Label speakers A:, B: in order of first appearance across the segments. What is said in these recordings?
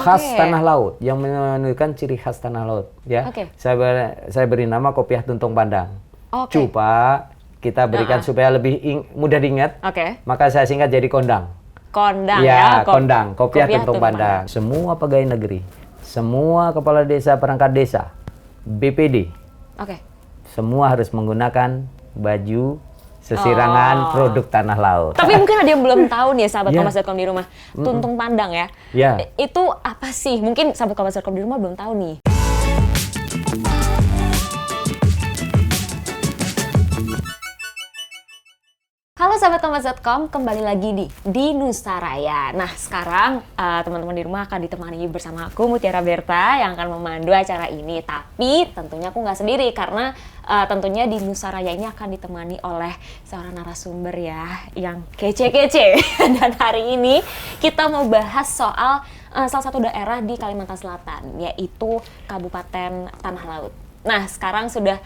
A: khas tanah laut yang menunjukkan ciri khas tanah laut. Ya, saya beri nama kopiah tuntung pandang. Coba kita berikan supaya lebih mudah diingat. Maka saya singkat jadi kondang.
B: Kondang
A: ya, kondang, kopiah tuntung pandang. Semua pegawai negeri, semua kepala desa, perangkat desa, BPD, semua harus menggunakan baju sesirangan produk tanah laut.
B: Tapi mungkin ada yang belum tahu nih sahabat Kompas.com di rumah, tuntung pandang ya. Itu apa sih? Mungkin sahabat Kompas.com di rumah belum tahu nih. Halo sahabat Kompas.com, kembali lagi di Nusaraya. Nah sekarang teman-teman di rumah akan ditemani bersama aku Mutiara Berta yang akan memandu acara ini. Tapi tentunya aku nggak sendiri karena tentunya di Nusaraya ini akan ditemani oleh seorang narasumber ya yang kece-kece. Dan hari ini kita mau bahas soal salah satu daerah di Kalimantan Selatan, yaitu Kabupaten Tanah Laut. Nah, sekarang sudah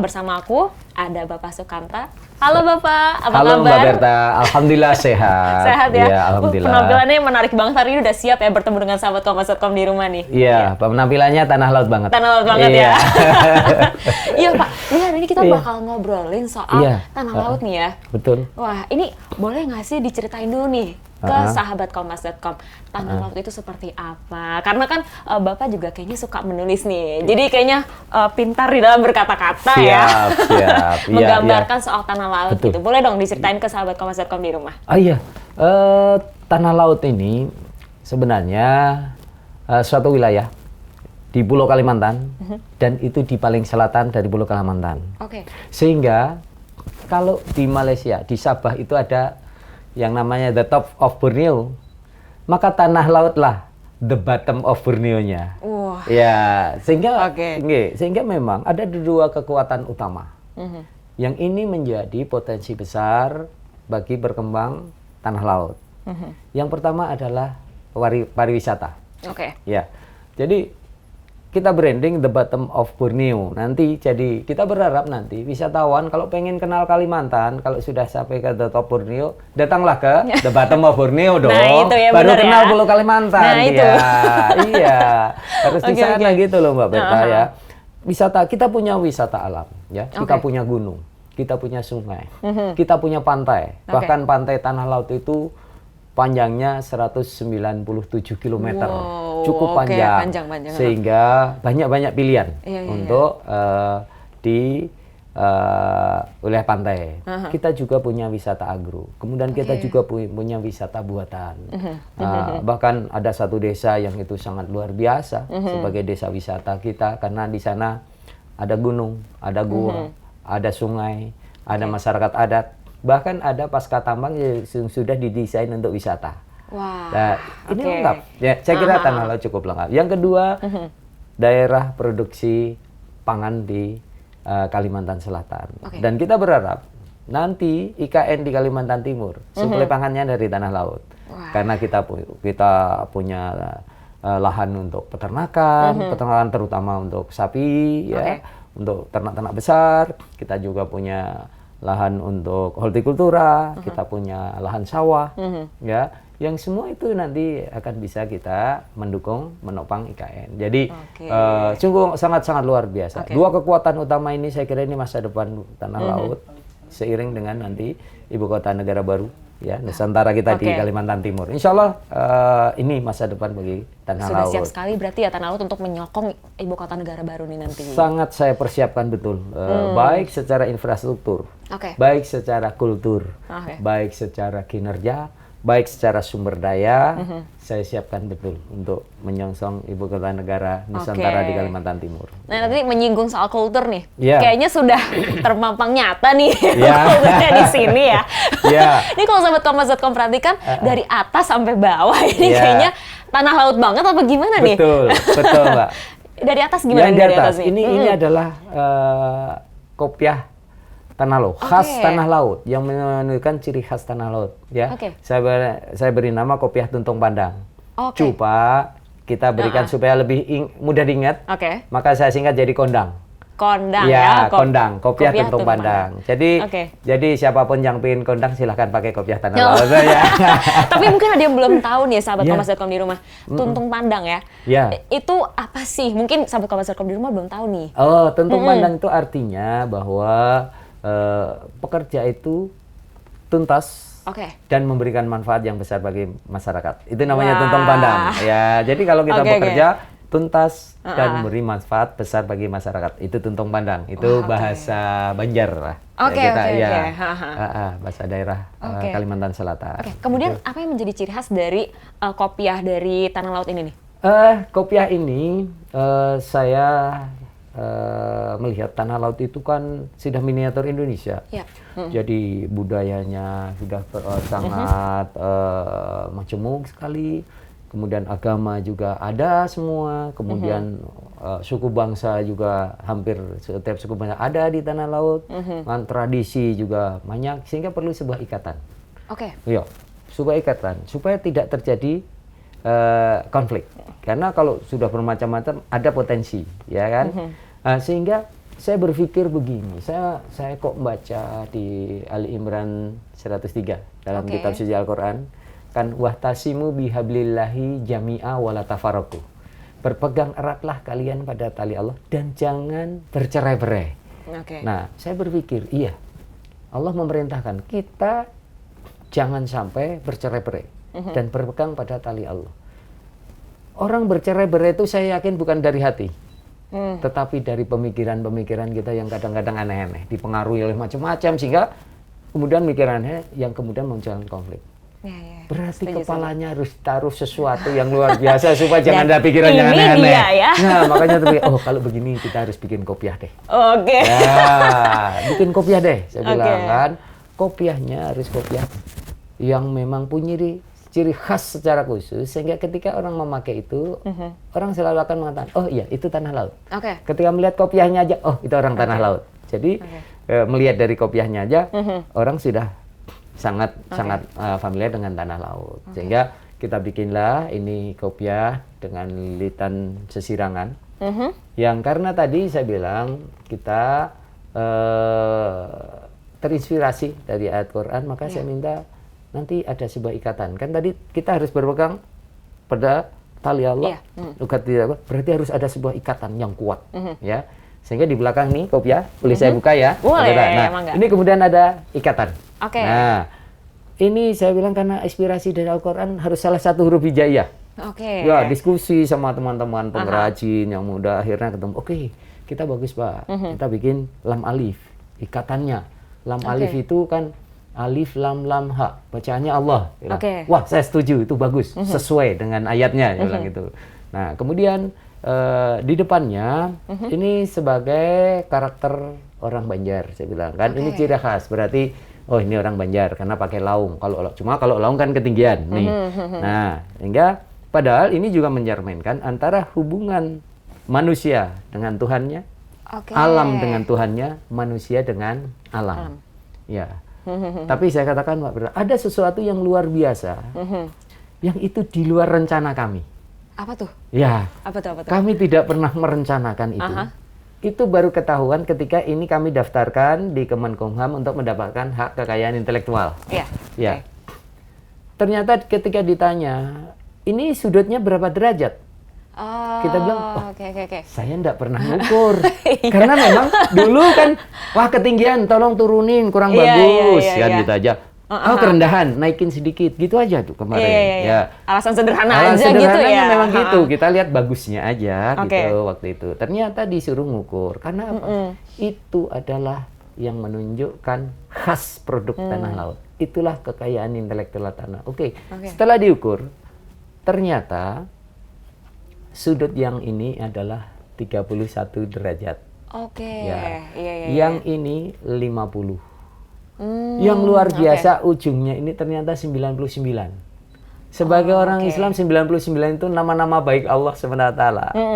B: bersama aku ada Bapak Sukamta. Halo Bapak, apa kabar?
A: Halo Mbak Berta, alhamdulillah sehat.
B: Sehat ya?
A: Iya, alhamdulillah.
B: Penampilannya menarik banget hari ini, udah siap ya bertemu dengan sahabat Kompas.com di rumah nih.
A: Iya, penampilannya tanah laut banget.
B: Tanah laut banget ya. Iya Pak, ini hari ini kita bakal ngobrolin soal tanah laut nih ya.
A: Betul.
B: Wah, ini boleh nggak sih diceritain dulu nih ke sahabat Kompas.com, tanah laut itu seperti apa? Karena kan Bapak juga kayaknya suka menulis nih, jadi kayaknya pintar di dalam berkata-kata ya.
A: Siap.
B: Menggambarkan soal tanah laut gitu. Boleh dong diceritain ke sahabat Kompas.com di rumah?
A: Tanah laut ini sebenarnya suatu wilayah di Pulau Kalimantan dan itu di paling selatan dari Pulau Kalimantan. Sehingga kalau di Malaysia, di Sabah itu ada yang namanya the top of Borneo, maka tanah laut lah the bottom of Borneo-nya. Ya, sehingga memang ada dua kekuatan utama. Yang ini menjadi potensi besar bagi berkembang tanah laut. Yang pertama adalah pariwisata. Ya, jadi kita branding the bottom of Borneo. Nanti jadi kita berharap nanti wisatawan kalau pengen kenal Kalimantan, kalau sudah sampai ke the top Borneo, datanglah ke the bottom of Borneo dong.
B: Nah, itu ya,
A: baru kenal
B: ya.
A: Pulau Kalimantan.
B: Nah, itu.
A: Iya. Harus di sana gitu loh Mbak Berta ya. Wisata, kita punya wisata alam ya. Kita punya gunung, kita punya sungai, kita punya pantai. Bahkan pantai tanah laut itu panjangnya 197 km. Cukup panjang. Sehingga banyak pilihan untuk di wilayah pantai. Kita juga punya wisata agro. Kemudian kita juga punya wisata buatan. Bahkan ada satu desa yang itu sangat luar biasa sebagai desa wisata kita karena di sana ada gunung, ada gua, ada sungai, ada masyarakat adat. Bahkan ada pasca tambang yang sudah didesain untuk wisata. Nah, ini lengkap. Ya, saya kira tanah laut cukup lengkap. Yang kedua, daerah produksi pangan di Kalimantan Selatan. Dan kita berharap nanti IKN di Kalimantan Timur suplai pangannya dari tanah laut. Karena kita punya lahan untuk peternakan, terutama untuk sapi, ya, untuk ternak-ternak besar. Kita juga punya lahan untuk hortikultura, kita punya lahan sawah, ya, yang semua itu nanti akan bisa kita mendukung, menopang IKN. Jadi sungguh sangat luar biasa. Dua kekuatan utama ini saya kira ini masa depan tanah laut, seiring dengan nanti ibu kota negara baru, ya, Nusantara kita di Kalimantan Timur. Insya Allah ini masa depan bagi tanah laut.
B: Sudah siap sekali berarti ya tanah laut untuk menyokong ibu kota negara baru nih nanti.
A: Sangat saya persiapkan betul, baik secara infrastruktur, baik secara kultur, baik secara kinerja, baik secara sumber daya, saya siapkan betul untuk menyongsong ibu kota negara Nusantara di Kalimantan Timur.
B: Nah, nanti menyinggung soal kultur nih, kayaknya sudah terpampang nyata nih kulturnya di sini ya. Ini kalau sahabat Kompas.com perhatikan dari atas sampai bawah ini kayaknya tanah laut banget apa gimana nih?
A: Betul Mbak.
B: Dari atas gimana?
A: Yang dari atas ini adalah kopiah tanah laut, khas tanah laut yang menunjukkan ciri khas tanah laut. Ya, saya beri nama kopiah tuntung pandang. Coba kita berikan supaya lebih mudah diingat. Maka saya singkat jadi kondang.
B: kondang
A: ya.
B: ya.
A: Kondang, kopiah tuntung pandang. Jadi siapapun yang pengen kondang silahkan pakai kopiah tanah laut ya.
B: Tapi mungkin ada yang belum tahu nih sahabat Kompas.com di rumah, tuntung pandang ya. Itu apa sih? Mungkin sahabat Kompas.com di rumah belum tahu nih.
A: Oh, tuntung pandang itu artinya bahwa pekerja itu tuntas dan memberikan manfaat yang besar bagi masyarakat. Itu namanya tuntung pandang. Ya, jadi kalau kita bekerja tuntas dan memberi manfaat besar bagi masyarakat, itu tuntung pandang. Itu bahasa Banjar lah. Bahasa daerah Kalimantan Selatan.
B: Kemudian apa yang menjadi ciri khas dari kopiah dari tanah laut ini nih?
A: Kopiah ini saya melihat tanah laut itu kan sudah miniatur Indonesia. Jadi budayanya sudah sangat majemuk sekali. Kemudian agama juga ada semua. Kemudian suku bangsa juga hampir setiap suku bangsa ada di tanah laut. Tradisi juga banyak sehingga perlu sebuah ikatan. Sebuah ikatan supaya tidak terjadi konflik. Karena kalau sudah bermacam-macam ada potensi, ya kan? Sehingga saya berpikir begini, saya kok baca di Ali Imran 103 dalam kitab suci Al-Qur'an, kan wahtasimu bihablillahi jami'a wala tafarraqu. Berpegang eratlah kalian pada tali Allah dan jangan bercerai-berai. Nah, saya berpikir, iya. Allah memerintahkan kita jangan sampai bercerai-berai dan berpegang pada tali Allah. Orang bercerai-berai itu saya yakin bukan dari hati. Tetapi dari pemikiran-pemikiran kita yang kadang-kadang aneh-aneh, dipengaruhi oleh macam-macam sehingga kemudian pikirannya yang kemudian munculkan konflik. Berarti kepalanya harus taruh sesuatu yang luar biasa supaya jangan ada pikiran yang aneh-aneh. Nah, makanya tuh, kalau begini kita harus bikin kopiah deh. Bikin kopiah deh. Saya bilang kan, kopiahnya harus kopiah yang memang punya ciri khas secara khusus sehingga ketika orang memakai itu orang selalu akan mengatakan, oh iya itu tanah laut. Ketika melihat kopiahnya aja, oh itu orang tanah laut. Jadi melihat dari kopiahnya aja orang sudah sangat familiar dengan tanah laut. Sehingga kita bikinlah ini kopiah dengan lilitan sesirangan. Yang karena tadi saya bilang kita terinspirasi dari ayat Quran, maka saya minta nanti ada sebuah ikatan. Kan tadi kita harus berpegang pada tali Allah. Berarti harus ada sebuah ikatan yang kuat, ya. Sehingga di belakang nih kopiah, boleh saya buka ya?
B: Boleh.
A: Nah, ini kemudian ada ikatan. Nah, ini saya bilang karena inspirasi dari Al-Quran harus salah satu huruf hijaiyah. Ya, diskusi sama teman-teman pengrajin yang muda akhirnya ketemu. Kita bagus Pak. Kita bikin lam alif, ikatannya. Lam alif itu kan alif lam lam ha, bacaannya Allah. Wah, saya setuju, itu bagus, sesuai dengan ayatnya, dia bilang gitu. Nah, kemudian di depannya ini sebagai karakter orang Banjar, saya bilang kan ini ciri khas, berarti oh ini orang Banjar karena pakai laung. Kalau laung kan ketinggian nih. Nah, sehingga padahal ini juga mencerminkan antara hubungan manusia dengan Tuhannya, alam dengan Tuhannya, manusia dengan alam. Ya. Tapi saya katakan Pak, ada sesuatu yang luar biasa yang itu di luar rencana kami.
B: Apa tuh?
A: Ya.
B: Apa tuh?
A: Kami tidak pernah merencanakan itu. Itu baru ketahuan ketika ini kami daftarkan di Kemenkumham untuk mendapatkan hak kekayaan intelektual. Ya. Ternyata ketika ditanya, ini sudutnya berapa derajat? Kita bilang, saya enggak pernah ngukur. Karena memang dulu kan, wah ketinggian, tolong turunin, kurang bagus. Kan gitu aja. Kerendahan, naikin sedikit, gitu aja tuh kemarin. Ya.
B: Alasan sederhana aja gitu ya.
A: Memang gitu, kita lihat bagusnya aja gitu waktu itu. Ternyata disuruh ngukur, karena apa? Itu adalah yang menunjukkan khas produk tanah laut. Itulah kekayaan intelektual tanah. Setelah diukur, ternyata sudut yang ini adalah 31 derajat. Yang ini 50. Yang luar biasa ujungnya ini ternyata 99. Sebagai orang Islam 99 itu nama-nama baik Allah SWT.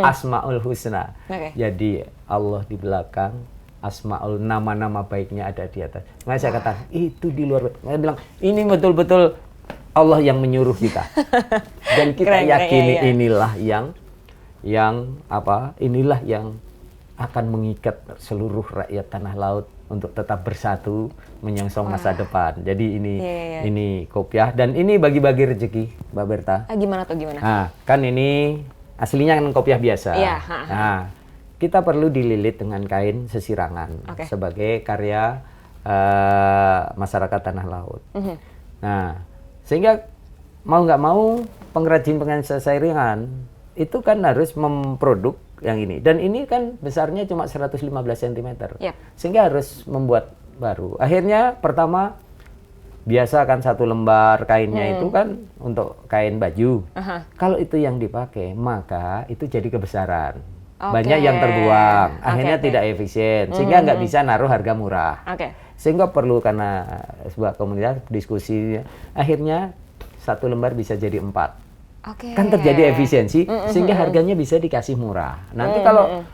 A: Asmaul Husna. Jadi Allah di belakang, Asmaul nama-nama baiknya ada di atas. Makanya saya katakan itu di luar. Saya bilang ini betul-betul Allah yang menyuruh kita. Dan kita yakini inilah yang akan mengikat seluruh rakyat tanah laut untuk tetap bersatu menyongsong masa depan. Jadi ini kopiah dan ini bagi-bagi rezeki, Mbak Berta.
B: Gimana tuh gimana?
A: Nah, kan ini aslinya kan kopiah biasa.
B: Iya.
A: Nah, kita perlu dililit dengan kain sesirangan sebagai karya masyarakat tanah laut. Nah, sehingga mau nggak mau pengrajin sesirangan itu kan harus memproduk yang ini. Dan ini kan besarnya cuma 115 cm.
B: Yep.
A: Sehingga harus membuat baru. Akhirnya pertama biasa kan 1 lembar kainnya itu kan untuk kain baju. Kalau itu yang dipakai, maka itu jadi kebesaran. Banyak yang terbuang. Akhirnya tidak efisien. Sehingga nggak bisa naruh harga murah. Sehingga perlu karena sebuah komunitas diskusi. Akhirnya 1 lembar bisa jadi 4. Kan terjadi efisiensi sehingga harganya bisa dikasih murah. Nanti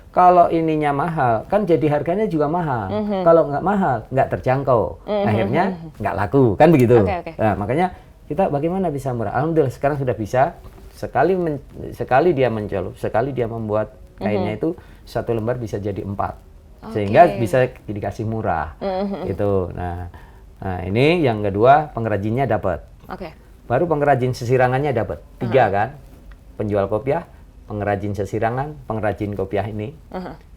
A: kalau ininya mahal kan jadi harganya juga mahal. Kalau nggak mahal nggak terjangkau. Akhirnya nggak laku kan begitu. Nah, makanya kita bagaimana bisa murah? Alhamdulillah sekarang sudah bisa. Sekali dia mencelup, sekali dia membuat kainnya itu 1 lembar bisa jadi 4. Sehingga bisa dikasih murah. Gitu. Nah, ini yang kedua pengrajinnya dapat. Baru pengrajin sesirangannya dapat 3 kan, penjual kopiah, pengrajin sesirangan, pengrajin kopiah ini,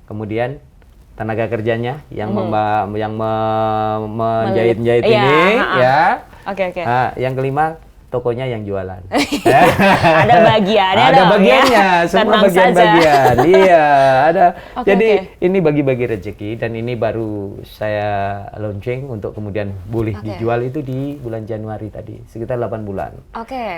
A: kemudian tenaga kerjanya yang menjahit-jahit ini, ya. Nah, yang kelima tokonya yang jualan.
B: Ada bagiannya.
A: Ada bagiannya, semua bagian-bagian. Iya, ada. Jadi ini bagi-bagi rezeki dan ini baru saya launching untuk kemudian boleh dijual itu di bulan Januari tadi, sekitar 8 bulan.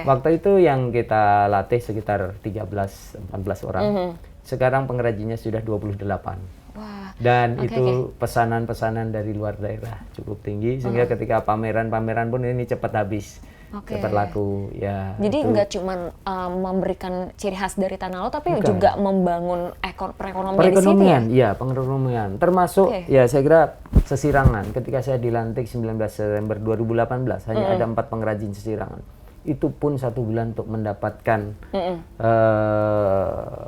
A: Waktu itu yang kita latih sekitar 13-14 orang. Sekarang pengrajinnya sudah 28. Dan itu pesanan-pesanan dari luar daerah cukup tinggi sehingga ketika pameran-pameran pun ini cepat habis. Cepat laku ya.
B: Jadi nggak cuma memberikan ciri khas dari tanah laut, tapi juga membangun perekonomian di situ ya?
A: Perekonomian. Termasuk ya saya kira sesirangan. Ketika saya dilantik 19 September 2018 hanya ada 4 pengrajin sesirangan. Itu pun 1 bulan untuk mendapatkan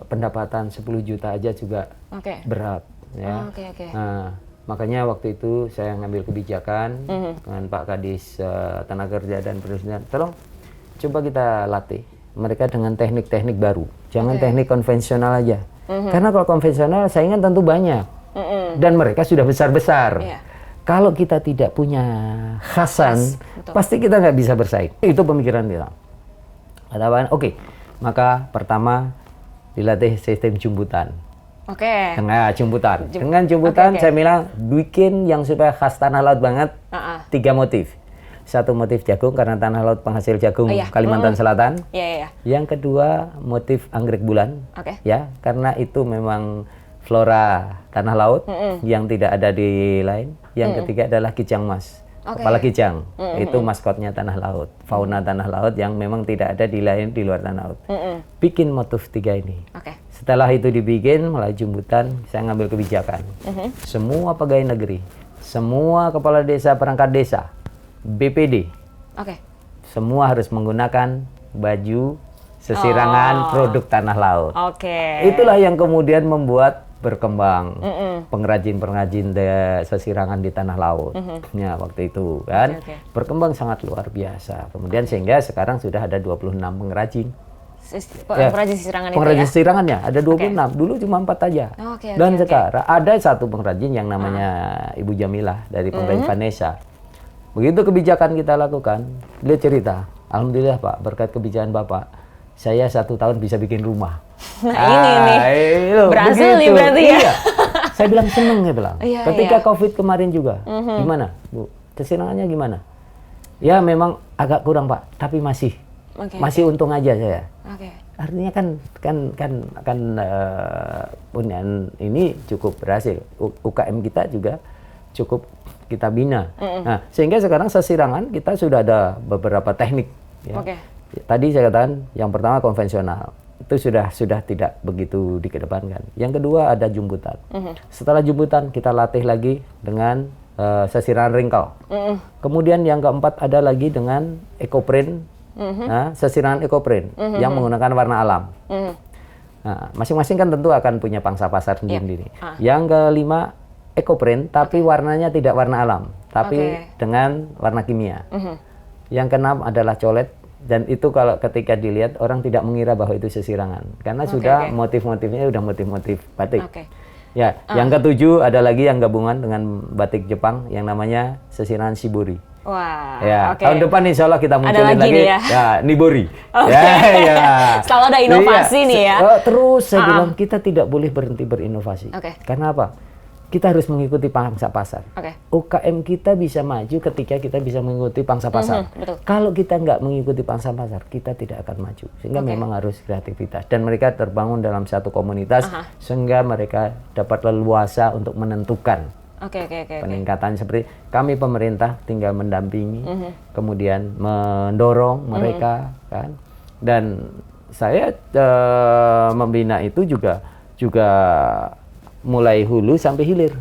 A: pendapatan 10 juta aja juga berat. Ya. Nah, makanya waktu itu saya ngambil kebijakan dengan Pak Kadis Tenaga Kerja dan Perindustrian, tolong coba kita latih mereka dengan teknik-teknik baru, jangan teknik konvensional aja. Karena kalau konvensional saingan tentu banyak dan mereka sudah besar-besar. Kalau kita tidak punya khasan, pasti kita nggak bisa bersaing. Itu pemikiran kita. Katakan, maka pertama dilatih sistem jumbutan. Dengan jumbutan saya bilang bikin yang supaya khas tanah laut banget. 3 motif. 1 motif jagung karena tanah laut penghasil jagung Kalimantan Selatan. Yang kedua motif anggrek bulan. Ya, karena itu memang flora tanah laut yang tidak ada di lain. Yang ketiga adalah kijang mas. Kepala kijang. Itu maskotnya tanah laut. Fauna tanah laut yang memang tidak ada di lain di luar tanah laut. Bikin motif 3 ini. Setelah itu dibikin melalui jumbutan, saya ngambil kebijakan. Semua pegawai negeri, semua kepala desa, perangkat desa, BPD, semua harus menggunakan baju sesirangan produk tanah laut. Itulah yang kemudian membuat berkembang pengrajin-pengrajin sesirangan di tanah laut. Ya, waktu itu kan berkembang sangat luar biasa. Kemudian sehingga sekarang sudah ada 26 pengrajin.
B: Pengrajin sesirangan
A: pengrajin sesirangannya ada 26. Dulu cuma 4 aja. Dan sekarang ada 1 pengrajin yang namanya Ibu Jamilah dari pengrajin Vanessa. Begitu kebijakan kita lakukan, beliau cerita, alhamdulillah Pak, berkat kebijakan Bapak, saya 1 tahun bisa bikin rumah.
B: Ini berhasil nih berarti ya.
A: Saya bilang seneng ya bilang. Ketika COVID kemarin juga, gimana Bu? Sesirangannya gimana? Ya memang agak kurang Pak, tapi masih untung aja saya. Artinya kan Unian ini cukup berhasil. UKM kita juga cukup kita bina. Nah, sehingga sekarang sesirangan kita sudah ada beberapa teknik. Ya. Tadi saya katakan yang pertama konvensional. Itu sudah tidak begitu dikedepankan. Yang kedua ada jumbutan. Setelah jumbutan kita latih lagi dengan sesirangan ringkal. Kemudian yang keempat ada lagi dengan ekoprint. Sesirangan ekoprint yang menggunakan warna alam. Nah, masing-masing kan tentu akan punya pangsa pasar sendiri. Yang kelima, ekoprint, tapi warnanya tidak warna alam, tapi dengan warna kimia. Yang keenam adalah colet, dan itu kalau ketika dilihat orang tidak mengira bahwa itu sesirangan, karena sudah motif-motifnya sudah motif-motif batik. Ya, yang ketujuh ada lagi yang gabungan dengan batik Jepang yang namanya sesirangan shibori.
B: Wah,
A: ya, tahun depan insya Allah kita munculin lagi ya nibori.
B: Ya. Selalu ada inovasi nih ya.
A: Terus saya bilang kita tidak boleh berhenti berinovasi. Karena apa? Kita harus mengikuti pangsa pasar. UKM kita bisa maju ketika kita bisa mengikuti pangsa pasar. Kalau kita nggak mengikuti pangsa pasar, kita tidak akan maju. Sehingga memang harus kreativitas. Dan mereka terbangun dalam satu komunitas, sehingga mereka dapat leluasa untuk menentukan peningkatan. Seperti kami pemerintah tinggal mendampingi, kemudian mendorong mereka, kan. Dan saya membina itu juga mulai hulu sampai hilir.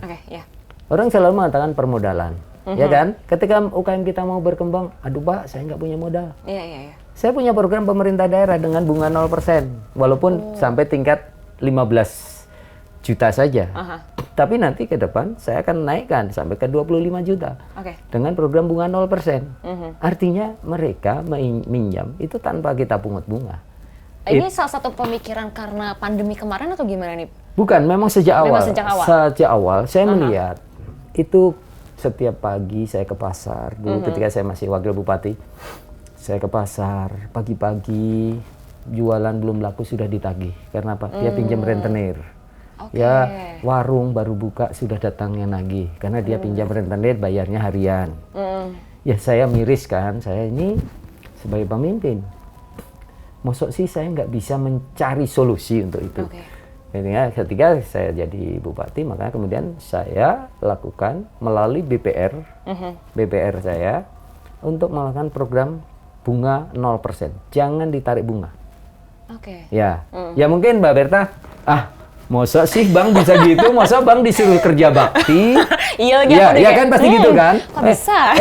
A: Orang selalu mengatakan permodalan, ya kan? Ketika UKM kita mau berkembang, aduh Pak, saya nggak punya modal. Saya punya program pemerintah daerah dengan bunga 0%, walaupun sampai tingkat 15 juta saja. Tapi nanti ke depan saya akan naikkan sampai ke 25 juta dengan program bunga 0%. Artinya mereka minjam itu tanpa kita pungut bunga.
B: Ini salah satu pemikiran karena pandemi kemarin atau gimana nih?
A: Bukan, memang sejak awal. Sejak awal saya melihat itu setiap pagi saya ke pasar. Dulu ketika saya masih wakil bupati, saya ke pasar pagi-pagi, jualan belum laku sudah ditagih. Karena apa? Dia pinjam rentenir. Ya, warung baru buka sudah datangnya nagih karena dia pinjam rentenir, bayarnya harian. Ya saya miris kan, saya ini sebagai pemimpin. Maksud sih saya nggak bisa mencari solusi untuk itu. Ketika saya jadi bupati, maka kemudian saya lakukan melalui BPR saya untuk melakukan program bunga 0%. Jangan ditarik bunga. Ya, ya mungkin Mbak Berta, masa sih Bang bisa gitu? Masa Bang disuruh kerja bakti? Iya kan pasti gitu kan?
B: Kok bisa?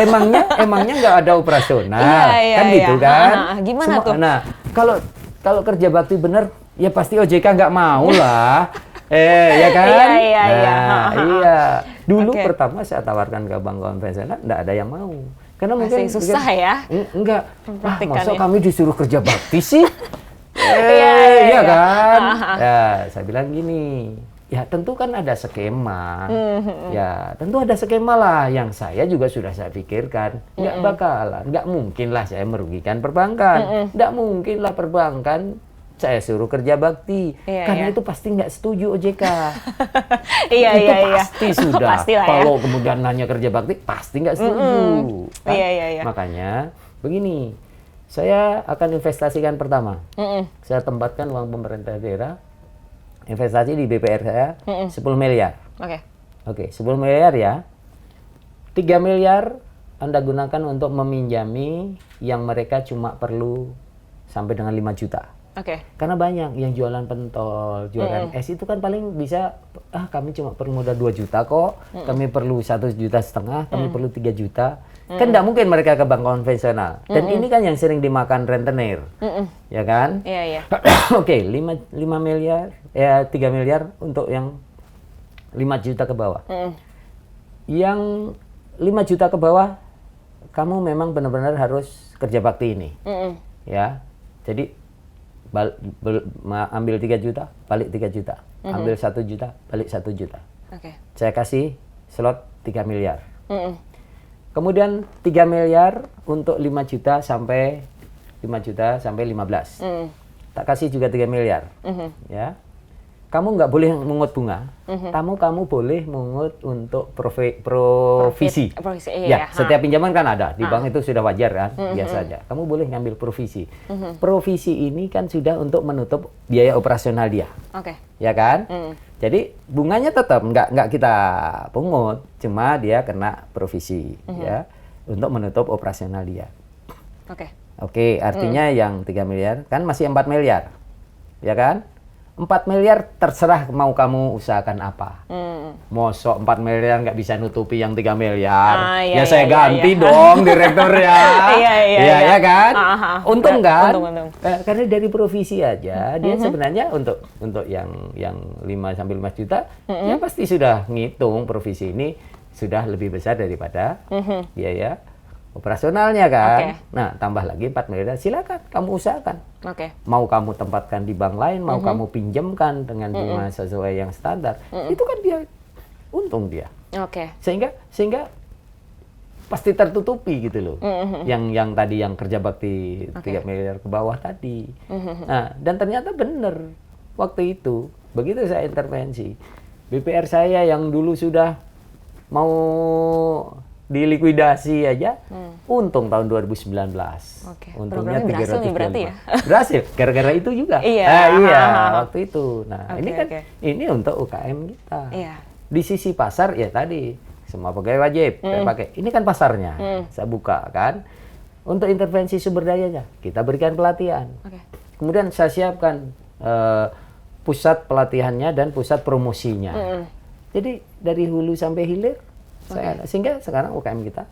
A: Emangnya nggak ada operasional, kan gitu kan?
B: Gimana tuh?
A: Nah, kalau kerja bakti bener, ya pasti OJK nggak mau lah. Ya kan? Iya. Dulu pertama saya tawarkan ke bank konvensional, nggak ada yang mau. Karena mungkin
B: susah ya?
A: Enggak. Masa kami disuruh kerja bakti sih? Iya kan? Ya, saya bilang gini, ya tentu kan ada skema. Ya, tentu ada skema lah yang saya juga sudah saya pikirkan. Nggak bakalan, nggak mungkin lah saya merugikan perbankan. Nggak mungkin lah perbankan saya suruh kerja bakti. Karena itu pasti nggak setuju OJK. Itu pasti sudah. Kalau kemudian hanya kerja bakti, pasti nggak setuju. Makanya begini. Saya akan investasikan pertama. Saya tempatkan uang pemerintah daerah, investasi di BPR saya 10 miliar. Oke, 10 miliar ya. 3 miliar Anda gunakan untuk meminjami yang mereka cuma perlu sampai dengan 5 juta. Karena banyak yang jualan pentol, jualan es itu kan paling bisa, kami cuma perlu modal 2 juta kok, kami perlu 1,5 juta, kami perlu 3 juta. Kan tidak mungkin mereka ke bank konvensional. Dan ini kan yang sering dimakan rentenir. Ya kan? Oke, 5 miliar, 3 miliar untuk yang 5 juta ke bawah. Yang 5 juta ke bawah, kamu memang benar-benar harus kerja bakti ini. Ya. Jadi ambil 3 juta, balik 3 juta. Ambil 1 juta, balik 1 juta. Saya kasih slot 3 miliar. Kemudian 3 miliar untuk 5 juta sampai 15. Tak kasih juga 3 miliar. Ya. Kamu nggak boleh mengut bunga. Kamu boleh mengut untuk provisi. Setiap pinjaman kan ada. Di bank itu sudah wajar kan, biasa aja. Kamu boleh ngambil provisi. Provisi ini kan sudah untuk menutup biaya operasional dia. Ya kan? Jadi bunganya tetap nggak kita pungut, cuma dia kena provisi ya untuk menutup operasional dia. Oke, artinya yang 3 miliar kan masih 4 miliar. Ya kan? 4 miliar terserah mau kamu usahakan apa. Mosok 4 miliar nggak bisa nutupi yang 3 miliar.
B: Iya,
A: Saya
B: iya,
A: ganti
B: iya.
A: dong direktur ya.
B: Iya.
A: Ya kan? Untung kan?
B: Untung.
A: Karena dari provisi aja dia sebenarnya untuk yang 5 sampai 15 juta ya pasti sudah ngitung provisi ini sudah lebih besar daripada biaya operasionalnya kan.
B: Oke.
A: Nah, tambah lagi 4 miliar, silakan kamu usahakan.
B: Oke.
A: Mau kamu tempatkan di bank lain, mau kamu pinjamkan dengan bunga sesuai yang standar, itu kan dia untung dia.
B: Oke.
A: Sehingga pasti tertutupi gitu loh. Yang tadi yang kerja bakti 3 miliar ke bawah tadi. Nah, dan ternyata benar waktu itu begitu saya intervensi, BPR saya yang dulu sudah mau dilikuidasi aja, untung tahun 2019.
B: Oke.
A: Untungnya
B: Programnya berhasil nih berarti ya?
A: Berhasil, gara-gara itu juga.
B: Iya.
A: Iya, waktu itu. Nah,
B: Oke,
A: ini kan
B: oke.
A: ini untuk UKM kita.
B: Iya.
A: Di sisi pasar ya tadi, semua pegawai wajib saya pakai. Ini kan pasarnya, saya buka kan. Untuk intervensi sumber dayanya, kita berikan pelatihan.
B: Oke.
A: Kemudian saya siapkan pusat pelatihannya dan pusat promosinya. Jadi dari hulu sampai hilir, sehingga sekarang UKM kita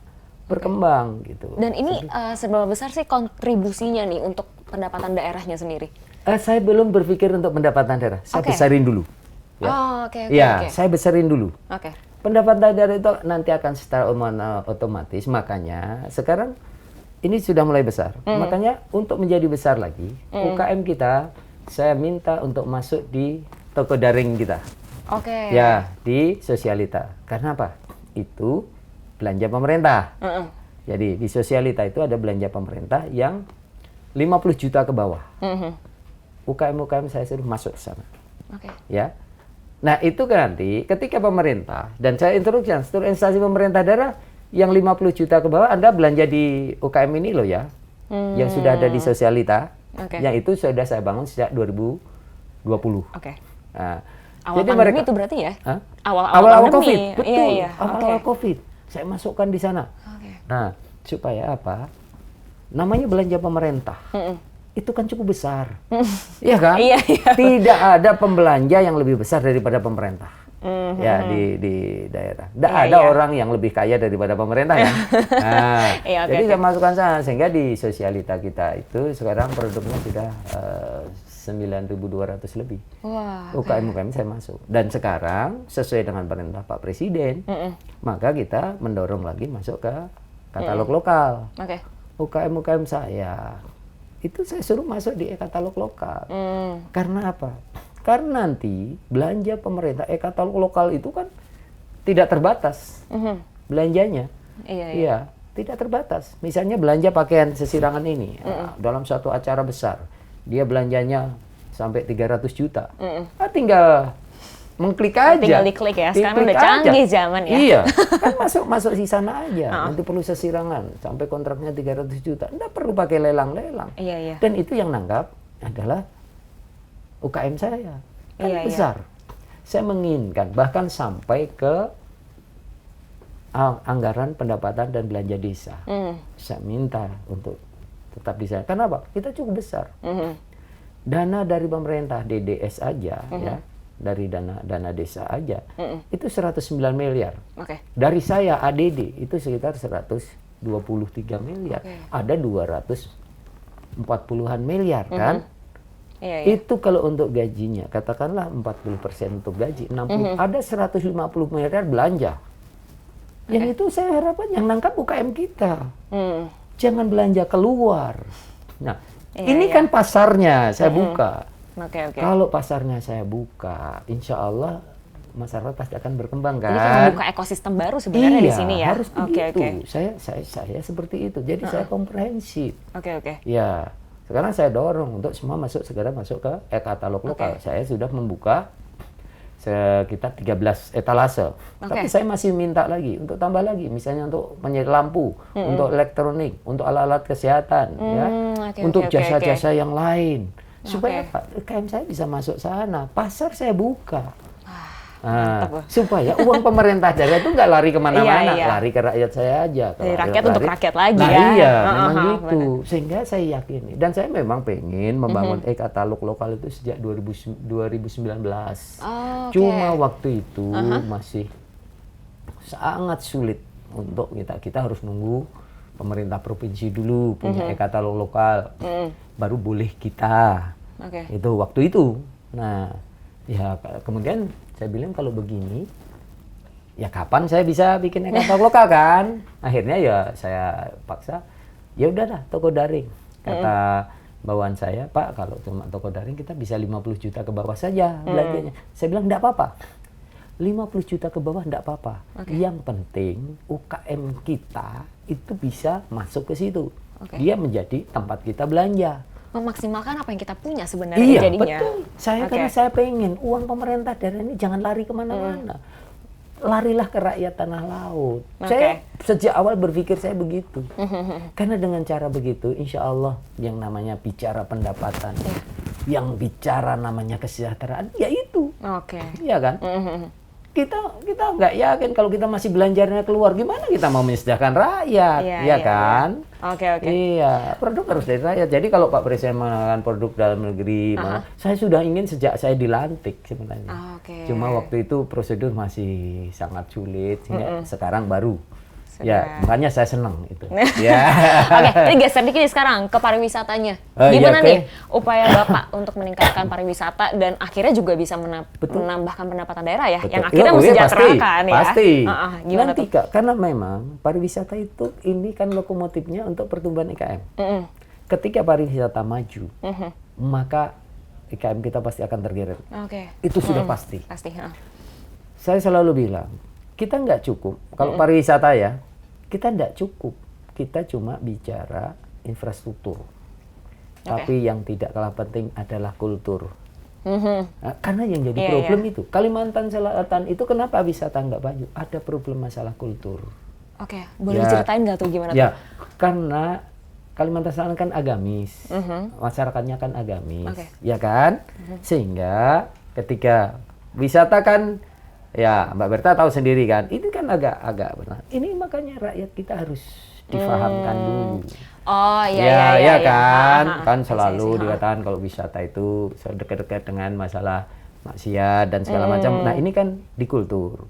A: berkembang gitu.
B: Dan ini seberapa besar sih kontribusinya nih untuk pendapatan daerahnya sendiri?
A: Saya belum berpikir untuk pendapatan daerah. Saya
B: Oke.
A: besarin dulu. Ya.
B: Oh, oke.
A: Ya, saya besarin dulu.
B: Oke.
A: Pendapatan daerah itu nanti akan secara otomatis. Makanya sekarang ini sudah mulai besar. Makanya untuk menjadi besar lagi, UKM kita saya minta untuk masuk di toko daring kita.
B: Oke.
A: Ya, di Sosialita. Karena apa? Itu belanja pemerintah. Jadi di Sosialita itu ada belanja pemerintah yang 50 juta ke bawah. UKM-UKM saya suruh masuk ke sana.
B: Oke.
A: Ya. Nah, itu kan nanti ketika pemerintah dan saya instruksikan seluruh instansi pemerintah daerah yang 50 juta ke bawah Anda belanja di UKM ini loh ya. Yang sudah ada di Sosialita.
B: Oke.
A: Yang itu sudah saya bangun sejak 2020.
B: Oke.
A: Nah,
B: Awal pandemi itu berarti ya?
A: Hah?
B: pandemi.
A: Awal-awal COVID, betul.
B: Iya.
A: Awal-awal
B: Oke.
A: COVID, saya masukkan di sana.
B: Oke.
A: Nah, supaya apa? Namanya belanja pemerintah. Itu kan cukup besar. Iya kan?
B: Iya.
A: Tidak ada pembelanja yang lebih besar daripada pemerintah. Ya, di daerah. Tidak ada orang yang lebih kaya daripada pemerintah ya. Nah,
B: Iya, oke,
A: jadi
B: oke.
A: saya masukkan sana. Sehingga di Sosialita kita itu sekarang produknya sudah 9.200 lebih.
B: Wah.
A: UKM-UKM saya masuk. Dan sekarang sesuai dengan perintah Pak Presiden, maka kita mendorong lagi masuk ke katalog lokal.
B: Oke.
A: UKM-UKM saya itu saya suruh masuk di e-katalog lokal. Karena apa? Karena nanti belanja pemerintah e-katalog lokal itu kan tidak terbatas belanjanya. Iya, tidak terbatas. Misalnya belanja pakaian sesirangan ini dalam suatu acara besar, dia belanjanya sampai 300 juta. Tinggal mengklik aja.
B: Tinggal diklik ya. Sekarang
A: Diklik
B: udah canggih
A: aja.
B: zaman ya.
A: Iya, kan masuk di sana aja. Nanti perlu sesirangan sampai kontraknya 300 juta. Nggak perlu pakai lelang-lelang.
B: Iya.
A: Dan itu yang nanggap adalah UKM saya. Kan
B: Iya.
A: besar. Saya menginginkan bahkan sampai ke anggaran pendapatan dan belanja desa. Saya minta untuk tetap di sana. Kenapa? Kita cukup besar. Dana dari pemerintah DDS aja ya, dari dana desa aja itu 109 miliar.
B: Oke.
A: Dari saya ADD itu sekitar 123 miliar. Ada 240-an miliar kan?
B: Iya.
A: Itu kalau untuk gajinya, katakanlah 40% untuk gaji, 60, ada 150 miliar belanja. Yang itu saya harapkan yang nangkap UKM kita. Jangan belanja keluar. Nah, ini kan pasarnya saya buka.
B: Oke.
A: Kalau pasarnya saya buka, insya Allah masyarakat pasti akan berkembang kan.
B: Ini kan membuka ekosistem baru sebenarnya di sini ya.
A: Harus begitu. Saya seperti itu. Jadi saya komprehensif.
B: Oke.
A: Ya, sekarang saya dorong untuk semua segera masuk ke e-katalog lokal. Saya sudah membuka sekitar 13 etalase. Tapi saya masih minta lagi untuk tambah lagi, misalnya untuk menyediakan lampu, untuk elektronik, untuk alat-alat kesehatan, ya, untuk jasa-jasa yang lain, supaya UKM saya bisa masuk sana. Pasar saya buka. Supaya uang pemerintah daerah itu nggak lari kemana-mana,
B: Iya.
A: lari ke rakyat saya aja.
B: Dari rakyat untuk rakyat lagi
A: nah,
B: ya.
A: Iya, memang gitu.
B: Benar.
A: Sehingga saya yakin, dan saya memang pengen membangun e-katalog lokal itu sejak 2019.
B: Oh,
A: Cuma waktu itu masih sangat sulit untuk kita harus nunggu pemerintah provinsi dulu punya e-katalog lokal, baru boleh kita. Itu waktu itu. Nah, ya kemudian saya bilang kalau begini, ya kapan saya bisa bikin e-katalog lokal kan? Akhirnya ya saya paksa, ya udahlah toko daring. Kata bawaan saya, Pak, kalau cuma toko daring kita bisa 50 juta ke bawah saja belanjanya. Saya bilang enggak apa-apa. 50 juta ke bawah enggak apa-apa. Yang penting UKM kita itu bisa masuk ke situ. Dia menjadi tempat kita belanja.
B: Memaksimalkan apa yang kita punya sebenarnya
A: Iya,
B: jadinya.
A: betul. Karena saya pengen uang pemerintah daerah ini jangan lari kemana-mana. Larilah ke rakyat tanah laut. Saya sejak awal berpikir saya begitu. Karena dengan cara begitu, insya Allah yang namanya bicara pendapatan, yang bicara namanya kesejahteraan, ya itu. Iya kan? Kita nggak yakin kalau kita masih belanjanya keluar, gimana kita mau menyediakan rakyat, ya kan? Iya, produk harus dari rakyat. Jadi kalau Pak Presiden mengatakan produk dalam negeri, saya sudah ingin sejak saya dilantik sebenarnya. Cuma waktu itu prosedur masih sangat sulit, sehingga sekarang baru. Ya, makanya saya senang itu. Ya.
B: Ini geser dikit sekarang ke pariwisatanya. Gimana nih upaya Bapak untuk meningkatkan pariwisata dan akhirnya juga bisa menambahkan pendapatan daerah ya, yang akhirnya mensejahterakan ya.
A: Pasti.
B: Gimana
A: Nanti Kak, karena memang pariwisata itu ini kan lokomotifnya untuk pertumbuhan IKM. Ketika pariwisata maju, maka IKM kita pasti akan tergeret. Itu sudah pasti. Saya selalu bilang, kita nggak cukup, kalau pariwisata ya, kita nggak cukup. Kita cuma bicara infrastruktur. Tapi yang tidak kalah penting adalah kultur. Nah, karena yang jadi problem itu, Kalimantan Selatan itu kenapa wisata nggak maju? Ada problem masalah kultur.
B: Boleh diceritain nggak tuh gimana tuh?
A: Karena Kalimantan Selatan kan agamis, masyarakatnya kan agamis, ya kan? Sehingga ketika wisata kan, ya, Mbak Berta tahu sendiri kan, ini kan agak benar. Ini makanya rakyat kita harus difahamkan dulu. Iya kan, kan selalu dikatakan kalau wisata itu dekat-dekat dengan masalah maksiat dan segala macam. Nah, ini kan di kultur.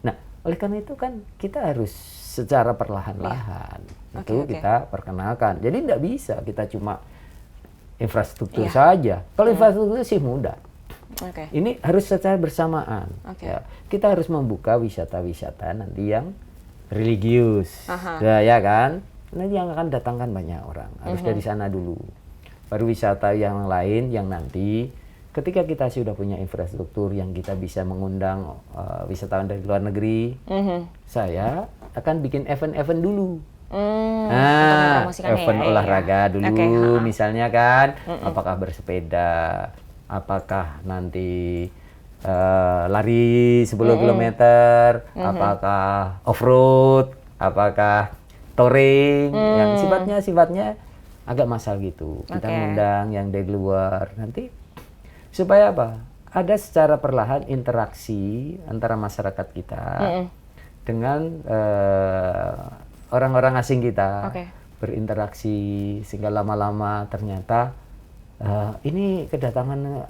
A: Nah, oleh karena itu kan kita harus secara perlahan-lahan itu kita perkenalkan. Jadi tidak bisa kita cuma infrastruktur saja. Kalau infrastruktur sih mudah. Ini harus secara bersamaan. Ya, kita harus membuka wisata-wisata nanti yang religius, ya kan? Nanti yang akan datangkan banyak orang. Harus dari sana dulu. Baru wisata yang lain yang nanti ketika kita sudah punya infrastruktur yang kita bisa mengundang wisatawan dari luar negeri, saya akan bikin event-event dulu. Event olahraga dulu, misalnya kan, apakah bersepeda, apakah nanti lari 10 km, apakah off-road, apakah touring, yang sifatnya agak massal gitu. Kita ngundang yang dari luar, nanti supaya apa? Ada secara perlahan interaksi antara masyarakat kita dengan orang-orang asing kita, berinteraksi, sehingga lama-lama ternyata ini kedatangan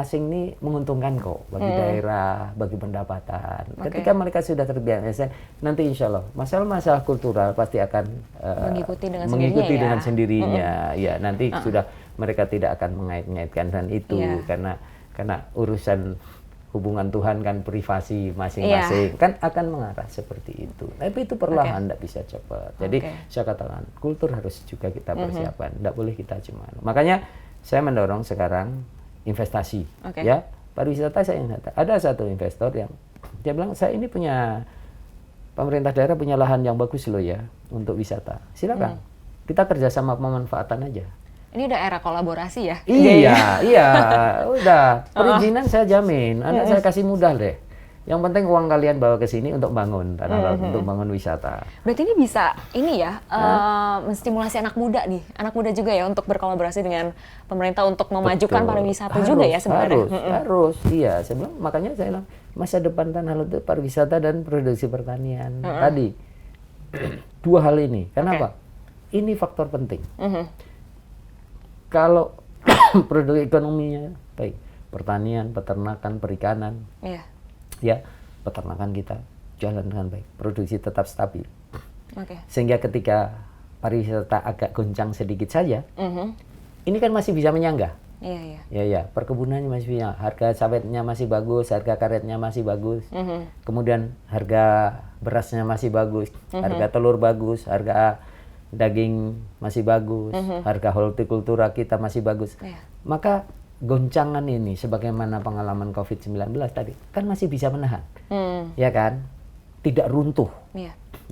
A: asing ini menguntungkan kok bagi daerah, bagi pendapatan. Ketika mereka sudah terbiasa, nanti insya Allah masalah-masalah kultural pasti akan mengikuti dengan sendirinya. Ya, nanti sudah mereka tidak akan mengait-ngaitkan dan itu karena urusan hubungan Tuhan kan privasi masing-masing kan akan mengarah seperti itu. Tapi itu perlahan, tidak bisa cepat. Jadi saya katakan kultur harus juga kita persiapkan, tidak boleh kita cuma. Makanya saya mendorong sekarang investasi, ya pariwisata. Ada satu investor yang dia bilang, saya ini punya pemerintah daerah punya lahan yang bagus loh ya untuk wisata. Silakan kita kerjasama pemanfaatan aja.
B: Ini udah era kolaborasi ya?
A: Iya, udah perizinan saya jamin, anak saya kasih mudah deh. Yang penting uang kalian bawa ke sini untuk bangun tanah laut, untuk bangun wisata.
B: Berarti ini bisa menstimulasi anak muda nih, anak muda juga ya untuk berkolaborasi dengan pemerintah untuk memajukan pariwisata juga ya sebenarnya.
A: Harus, iya. Makanya saya bilang masa depan tanah laut itu pariwisata dan produksi pertanian. Tadi dua hal ini. Kenapa? Ini faktor penting. Kalau produk ekonominya baik, pertanian, peternakan, perikanan. Ya, peternakan kita jalan dengan baik, produksi tetap stabil. Sehingga ketika pariwisata agak goncang sedikit saja, ini kan masih bisa menyangga. Ya, perkebunannya masih bisa, harga sawitnya masih bagus, harga karetnya masih bagus, kemudian harga berasnya masih bagus, harga telur bagus, harga daging masih bagus, harga hortikultura kita masih bagus. Maka goncangan ini sebagaimana pengalaman COVID-19 tadi kan masih bisa menahan, ya kan, tidak runtuh.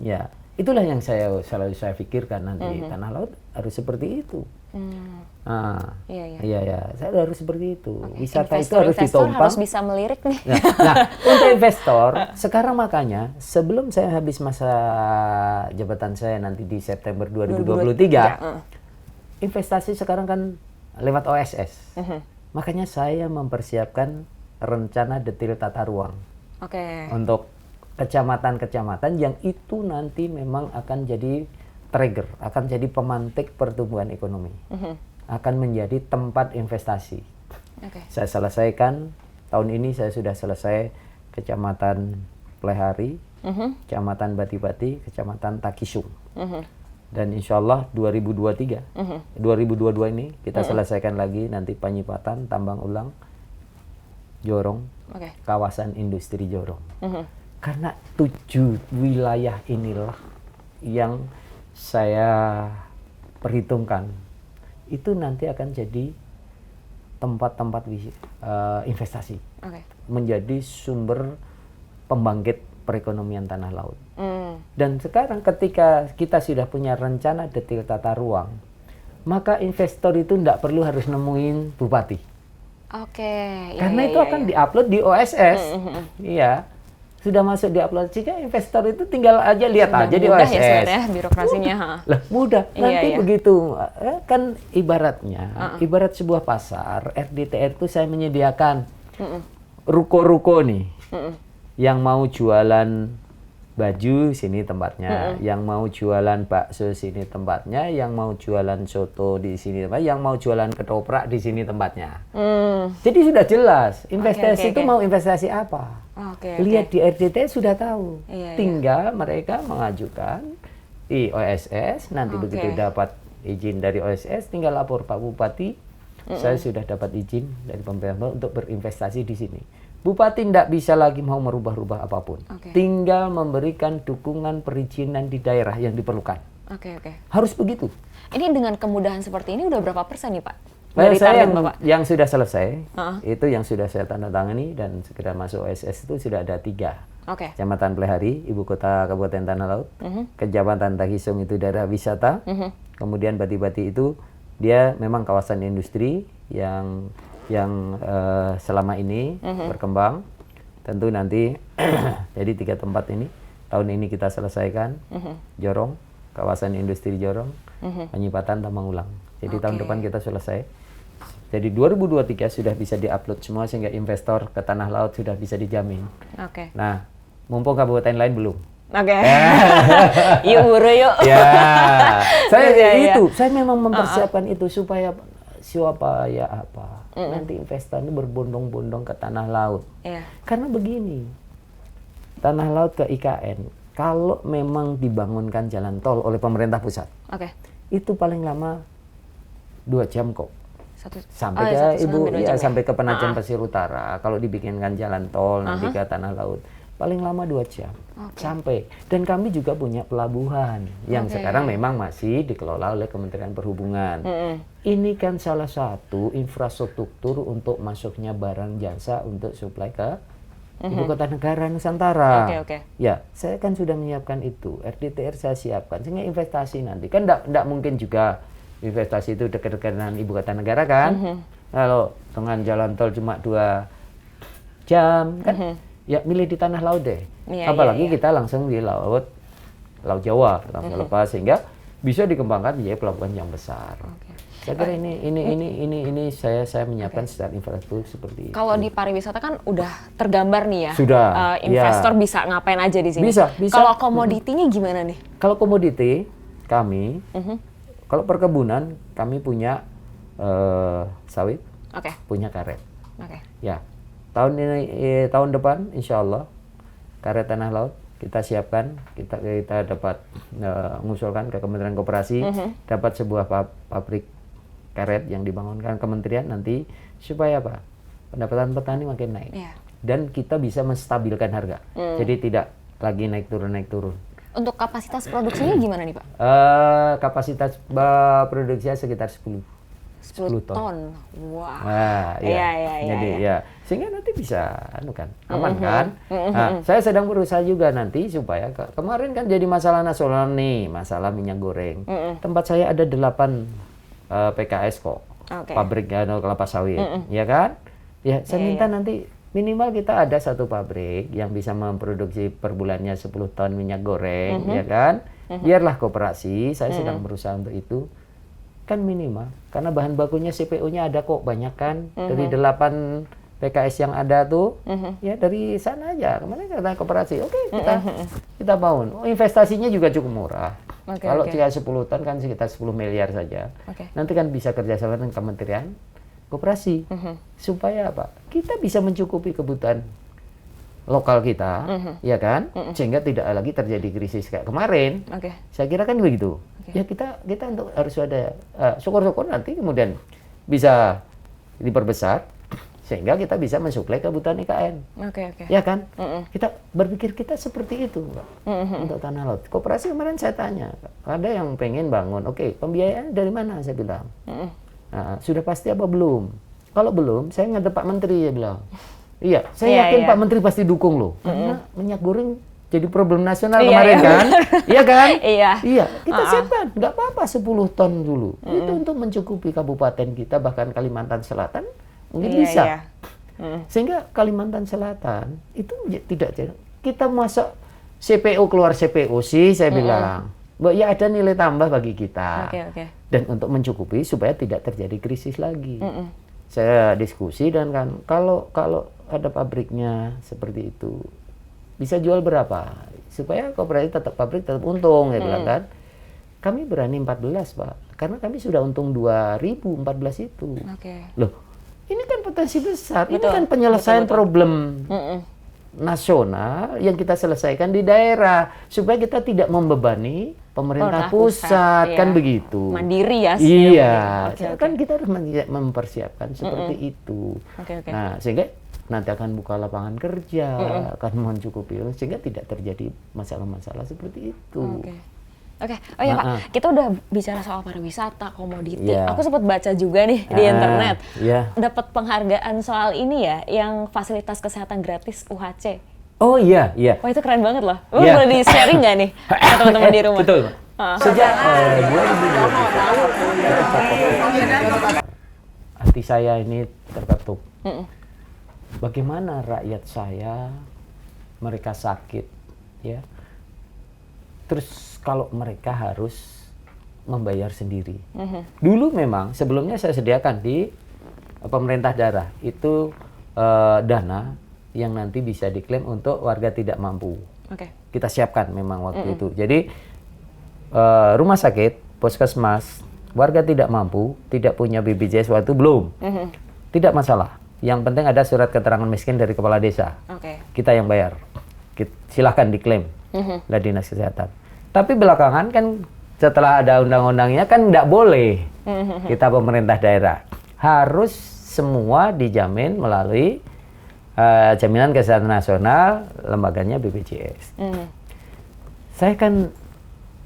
A: Ya, itulah yang selalu saya pikirkan nanti tanah laut harus seperti itu. Saya harus seperti itu. Wisata itu harus ditompang.
B: Harus bisa melirik nih.
A: Nah, untuk investor sekarang makanya sebelum saya habis masa jabatan saya nanti di September 2023, investasi sekarang kan lewat OSS. Makanya saya mempersiapkan rencana detail tata ruang untuk kecamatan-kecamatan yang itu nanti memang akan jadi trigger, akan jadi pemantik pertumbuhan ekonomi, akan menjadi tempat investasi. Saya selesaikan tahun ini, saya sudah selesai Kecamatan Plehari, Kecamatan Bati-Bati, Kecamatan Takisung. Dan insya Allah 2023, 2022 ini kita selesaikan lagi nanti Panyipatan, Tambang Ulang, Jorong, kawasan industri Jorong. Karena 7 wilayah inilah yang saya perhitungkan itu nanti akan jadi tempat-tempat investasi, menjadi sumber pembangkit perekonomian tanah laut. Dan sekarang ketika kita sudah punya rencana detail tata ruang, maka investor itu tidak perlu harus nemuin bupati. Karena itu akan diupload di OSS. Iya, sudah masuk di upload. Jika investor itu tinggal aja lihat sudah aja di OSS. Ya
B: sebenarnya birokrasinya.
A: Mudah. Nanti begitu kan ibaratnya, ibarat sebuah pasar, RDTR itu saya menyediakan ruko-ruko nih. Yang mau jualan baju sini tempatnya, yang mau jualan bakso sini tempatnya, yang mau jualan soto di sini tempatnya, yang mau jualan ketoprak di sini tempatnya. Jadi sudah jelas investasi itu mau investasi apa. Lihat di RDT sudah tahu. Tinggal mereka mengajukan di OSS, nanti begitu dapat izin dari OSS tinggal lapor Pak Bupati, saya sudah dapat izin dari pemerintah untuk berinvestasi di sini. Bupati tidak bisa lagi mau merubah-rubah apapun. Tinggal memberikan dukungan perizinan di daerah yang diperlukan. Harus begitu.
B: Ini dengan kemudahan seperti ini udah berapa persen nih Pak?
A: Saya yang sudah selesai, itu yang sudah saya tanda tangani dan segera masuk OSS itu sudah ada 3. Kecamatan Plehari, Ibu Kota Kabupaten Tanah Laut. Kecamatan Takisung itu daerah wisata. Kemudian Bati-Bati itu dia memang kawasan industri yang selama ini berkembang. Tentu nanti jadi 3 tempat ini tahun ini kita selesaikan. Jorong, kawasan industri Jorong, Panyipatan, Tambang Ulang. Jadi tahun depan kita selesai. Jadi 2023 sudah bisa diupload semua sehingga investor ke tanah laut sudah bisa dijamin. Nah, mumpung kabupaten lain belum.
B: Yuk buru yuk.
A: Saya memang mempersiapkan itu supaya apa? Nanti investor ini berbondong-bondong ke tanah laut. Karena begini, tanah laut ke IKN, kalau memang dibangunkan jalan tol oleh pemerintah pusat, itu paling lama 2 jam kok. Sampai sampai ke Penajam Pasir Utara. Kalau dibikinkan jalan tol nanti ke tanah laut, paling lama 2 jam sampai. Dan kami juga punya pelabuhan yang sekarang memang masih dikelola oleh Kementerian Perhubungan. Ini kan salah satu infrastruktur untuk masuknya barang jasa untuk suplai ke Ibu Kota Negara Nusantara. Ya, saya kan sudah menyiapkan itu. RDTR saya siapkan sehingga investasi nanti kan tidak mungkin juga investasi itu dekat-dekat dengan Ibu Kota Negara kan. Kalau dengan jalan tol cuma 2 jam kan. ya milih di tanah laut deh.
B: Iya,
A: Apalagi
B: iya.
A: kita langsung di laut Jawa langsung lepas, sehingga bisa dikembangkan menjadi pelabuhan yang besar. Saya kira ini saya menyiapkan secara infrastruktur seperti itu.
B: Kalau di pariwisata kan udah tergambar nih ya.
A: Sudah,
B: investor bisa ngapain aja di sini.
A: Bisa.
B: Kalau komoditinya gimana nih?
A: Kalau komoditi kami, kalau perkebunan kami punya sawit,
B: Oke.
A: punya karet.
B: Oke.
A: Ya, tahun depan insya Allah karet tanah laut kita siapkan, kita dapat mengusulkan ke Kementerian Koperasi dapat sebuah pabrik karet yang dibangunkan kementerian nanti supaya apa? Pendapatan petani makin naik.
B: Iya.
A: Dan kita bisa menstabilkan harga. Jadi tidak lagi naik turun.
B: Untuk kapasitas produksinya gimana nih Pak?
A: Kapasitas produksinya sekitar 10
B: ton. Wah.
A: Nah,
B: Iya.
A: Jadi ya, sehingga nanti bisa aman kan? Nah, saya sedang berusaha juga nanti supaya kemarin kan jadi masalah nasional nih, masalah minyak goreng. Tempat saya ada 8 PKS kok. Pabrik kelapa sawit, ya kan? Ya, saya minta nanti minimal kita ada satu pabrik yang bisa memproduksi per bulannya 10 ton minyak goreng, ya kan? Biarlah koperasi, saya sedang berusaha untuk itu. Kan minimal, karena bahan bakunya CPO-nya ada kok, banyak kan? Dari 8 PKS yang ada tuh, ya dari sana aja. Kemarin kata koperasi, oke, kita bangun. Investasinya juga cukup murah. Kalau sekitar 10 ton kan sekitar 10 miliar saja. Nanti kan bisa kerjasama dengan Kementerian Koperasi. Supaya apa? Kita bisa mencukupi kebutuhan lokal kita, ya kan? Sehingga tidak lagi terjadi krisis kayak kemarin. Saya kira kan begitu. Ya kita untuk harus ada syukur-syukur nanti kemudian bisa diperbesar sehingga kita bisa mensuplai kebutuhan IKN. Ya kan? Kita berpikir kita seperti itu, Mbak. Untuk tanah laut. Koperasi kemarin saya tanya, ada yang pengen bangun. Oke, pembiayaan dari mana? Saya bilang. Nah, sudah pasti apa belum? Kalau belum, saya ngadep Pak Menteri, ya bilang. Iya, saya yakin Pak Menteri pasti dukung loh. Karena minyak goreng jadi problem nasional kemarin kan? Iya kan? Iya, kita siapkan. Nggak apa-apa 10 ton dulu. Itu untuk mencukupi kabupaten kita, bahkan Kalimantan Selatan mungkin bisa. Sehingga Kalimantan Selatan itu tidak kita masuk CPO keluar CPO sih, saya bilang. Ya ada nilai tambah bagi kita. Dan untuk mencukupi supaya tidak terjadi krisis lagi. Saya diskusi dan kan kalau ada pabriknya seperti itu bisa jual berapa supaya koperasi pabrik tetap untung, ya bilang kan. Kami berani 14 Pak, karena kami sudah untung 2014 itu. Loh, ini kan potensi besar, ini kan penyelesaian problem nasional yang kita selesaikan di daerah supaya kita tidak membebani pemerintah pusat kan begitu.
B: Mandiri ya.
A: Iya, kan kita harus mempersiapkan seperti itu. Nah, sehingga nanti akan buka lapangan kerja, akan mencukupi, sehingga tidak terjadi masalah-masalah seperti itu.
B: Oh iya Pak, kita udah bicara soal pariwisata, komoditi. Aku sempat baca juga nih di internet, dapat penghargaan soal ini ya, yang fasilitas kesehatan gratis UHC.
A: Oh iya.
B: Wah itu keren banget loh. Boleh di-sharing nggak nih ke teman-teman di rumah?
A: Betul. Sejak 2020, hati saya ini terketuk. Bagaimana rakyat saya, mereka sakit, ya. Terus kalau mereka harus membayar sendiri. Dulu memang sebelumnya saya sediakan di pemerintah daerah itu dana yang nanti bisa diklaim untuk warga tidak mampu. Kita siapkan memang waktu itu. Jadi rumah sakit, puskesmas, warga tidak mampu, tidak punya BPJS waktu belum. Tidak masalah. Yang penting ada surat keterangan miskin dari kepala desa. Kita yang bayar. Silahkan diklaim dari dinas kesehatan. Tapi belakangan kan setelah ada undang-undangnya kan nggak boleh kita pemerintah daerah. Harus semua dijamin melalui jaminan kesehatan nasional, lembaganya BPJS. Saya kan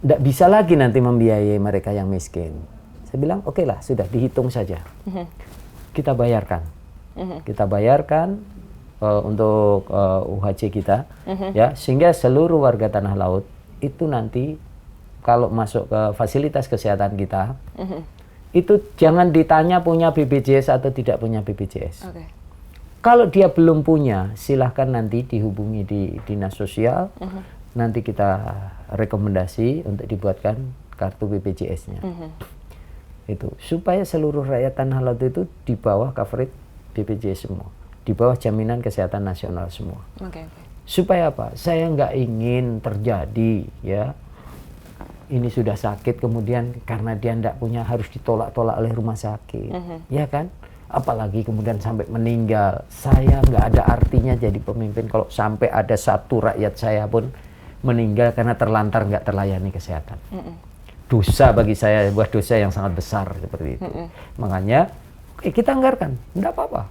A: nggak bisa lagi nanti membiayai mereka yang miskin. Saya bilang oke lah, sudah dihitung saja. Kita bayarkan. Kita bayarkan untuk UHC kita, ya, sehingga seluruh warga tanah laut itu nanti kalau masuk ke fasilitas kesehatan kita, itu jangan ditanya punya BPJS atau tidak punya BPJS. Kalau dia belum punya, silahkan nanti dihubungi di dinas sosial. Nanti kita rekomendasi untuk dibuatkan kartu BPJS-nya. Itu supaya seluruh rakyat Tanah Laut itu di bawah coverage BPJS semua, di bawah jaminan kesehatan nasional semua. Supaya apa? Saya nggak ingin terjadi ya. Ini sudah sakit kemudian karena dia nggak punya harus ditolak-tolak oleh rumah sakit, ya kan? Apalagi kemudian sampai meninggal. Saya nggak ada artinya jadi pemimpin kalau sampai ada satu rakyat saya pun meninggal karena terlantar nggak terlayani kesehatan. Dosa bagi saya, buah dosa yang sangat besar seperti itu. Makanya kita anggarkan, nggak apa-apa.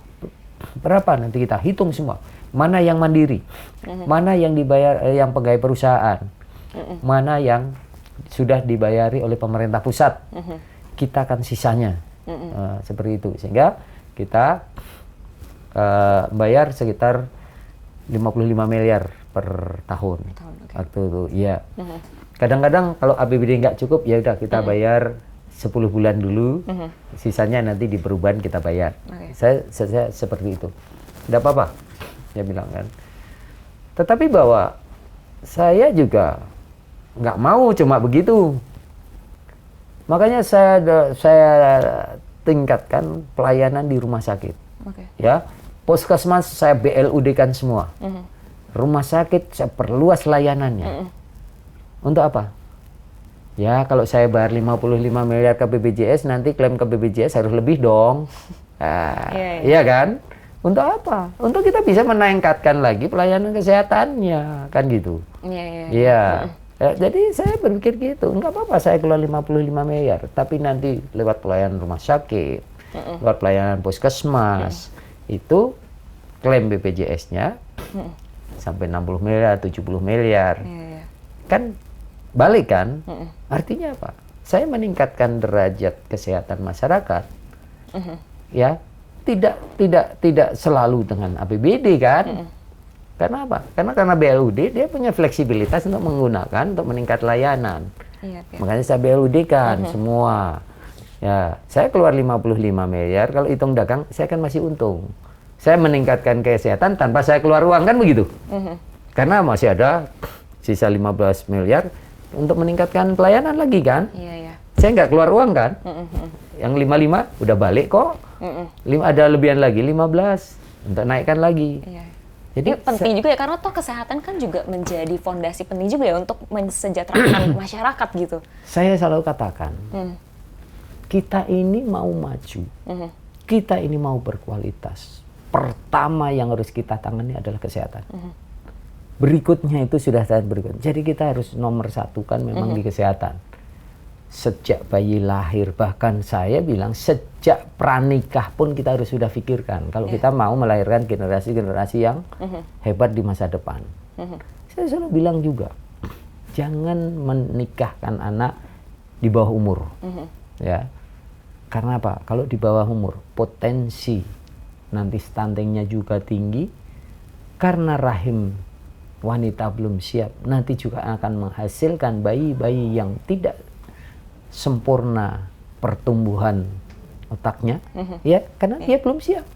A: Berapa nanti kita hitung semua. Mana yang mandiri, mana yang dibayar yang pegawai perusahaan, mana yang sudah dibayari oleh pemerintah pusat. Kita akan sisanya. Seperti itu, sehingga kita bayar sekitar 55 miliar per tahun. Waktu itu, ya. Kadang-kadang kalau APBD nggak cukup, ya udah kita bayar 10 bulan dulu, sisanya nanti di perubahan kita bayar. Saya seperti itu, nggak apa-apa, dia bilang kan. Tetapi bahwa saya juga nggak mau cuma begitu. Makanya saya tingkatkan pelayanan di rumah sakit. Ya, puskesmas saya BLUD-kan semua. Rumah sakit saya perluas layanannya. Untuk apa? Ya, kalau saya bayar 55 miliar ke BPJS, nanti klaim ke BPJS harus lebih dong. Iya kan? Untuk apa? Untuk kita bisa meningkatkan lagi pelayanan kesehatannya, kan gitu. Iya. Ya, jadi saya berpikir gitu, nggak apa-apa saya keluar 55 miliar, tapi nanti lewat pelayanan rumah sakit, lewat pelayanan puskesmas, itu klaim BPJS-nya sampai 60 miliar, 70 miliar. Kan balik kan? Artinya apa? Saya meningkatkan derajat kesehatan masyarakat. Ya, tidak selalu dengan APBD kan? Karena apa? Karena BLUD dia punya fleksibilitas untuk menggunakan untuk meningkat layanan. Makanya saya BLUD kan semua. Ya, saya keluar 55 miliar, kalau hitung dagang saya kan masih untung. Saya meningkatkan kesehatan tanpa saya keluar uang, kan begitu? Karena masih ada sisa 15 miliar untuk meningkatkan pelayanan lagi kan? Saya nggak keluar uang kan? Yang 55 udah balik kok. Ada lebihan lagi 15 untuk naikkan lagi.
B: Jadi penting juga ya, karena toh kesehatan kan juga menjadi fondasi penting juga ya untuk mensejahterakan masyarakat gitu.
A: Saya selalu katakan, kita ini mau maju, kita ini mau berkualitas. Pertama yang harus kita tangani adalah kesehatan. Berikutnya itu sudah sangat berikut. Jadi kita harus nomor satu kan memang di kesehatan. Sejak bayi lahir, bahkan saya bilang sejak pranikah pun kita harus sudah pikirkan kalau kita mau melahirkan generasi-generasi yang hebat di masa depan. Saya selalu bilang juga, jangan menikahkan anak di bawah umur, ya. Karena apa? Kalau di bawah umur, potensi nanti stuntingnya juga tinggi, karena rahim wanita belum siap, nanti juga akan menghasilkan bayi-bayi yang tidak sempurna pertumbuhan otaknya, ya, karena dia belum siap,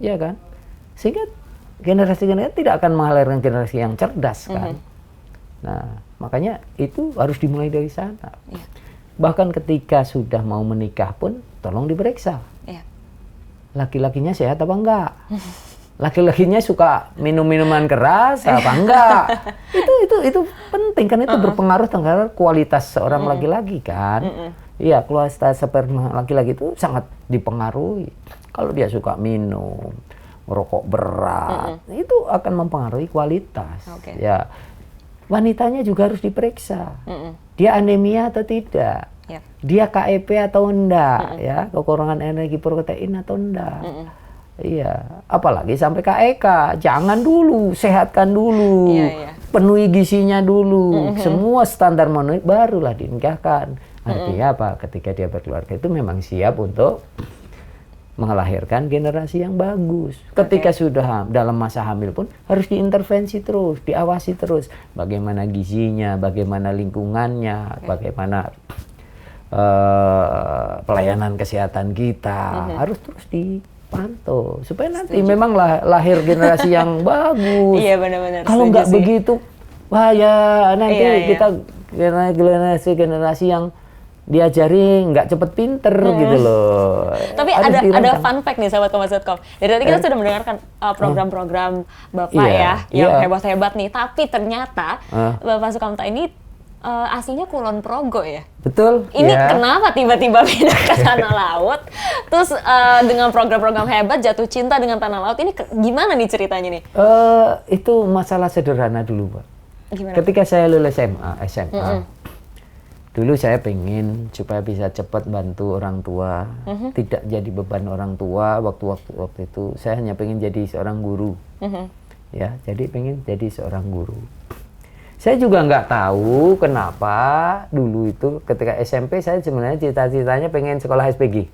A: ya kan, sehingga generasi tidak akan melahirkan generasi yang cerdas kan. Nah, makanya itu harus dimulai dari sana. Bahkan ketika sudah mau menikah pun, tolong diperiksa, laki-lakinya sehat apa enggak, laki-lakinya suka minum minuman keras apa enggak. Itu penting kan, itu berpengaruh terhadap kualitas seorang laki-laki kan. Iya, kualitas sperma laki-laki itu sangat dipengaruhi. Kalau dia suka minum, merokok berat, itu akan mempengaruhi kualitas. Ya, wanitanya juga harus diperiksa. Dia anemia atau tidak? Dia KEP atau enggak? Ya, kekurangan energi protein atau enggak? Iya, apalagi sampai KEK, jangan dulu, sehatkan dulu, penuhi gizinya dulu, semua standar memenuhi, barulah dinikahkan. Artinya apa? Ketika dia berkeluarga itu memang siap untuk melahirkan generasi yang bagus. Ketika sudah dalam masa hamil pun harus diintervensi terus, diawasi terus, bagaimana gizinya, bagaimana lingkungannya, bagaimana pelayanan kesehatan kita, harus terus pantau supaya nanti memang lahir generasi yang bagus.
B: Iya benar-benar.
A: Kalau nggak
B: sih.
A: begitu, bahaya nanti kita generasi yang diajari nggak cepet pinter gitu loh.
B: Tapi ada fun fact nih sahabat Kompas.com. Dari tadi kita sudah mendengarkan program-program Bapak yang hebat-hebat nih. Tapi ternyata Bapak Sukamta ini aslinya Kulon Progo ya.
A: Betul.
B: Ini kenapa tiba-tiba pindah ke Tanah Laut? Terus dengan program-program hebat jatuh cinta dengan Tanah Laut ini gimana nih ceritanya nih?
A: Itu masalah sederhana dulu, Pak.
B: Gimana?
A: Ketika saya lulus SMA. Dulu saya pengen supaya bisa cepat bantu orang tua, tidak jadi beban orang tua. Waktu itu saya hanya pengen jadi seorang guru, ya. Jadi pengen jadi seorang guru. Saya juga nggak tahu kenapa dulu itu ketika SMP saya sebenarnya cita-citanya pengen sekolah SPG,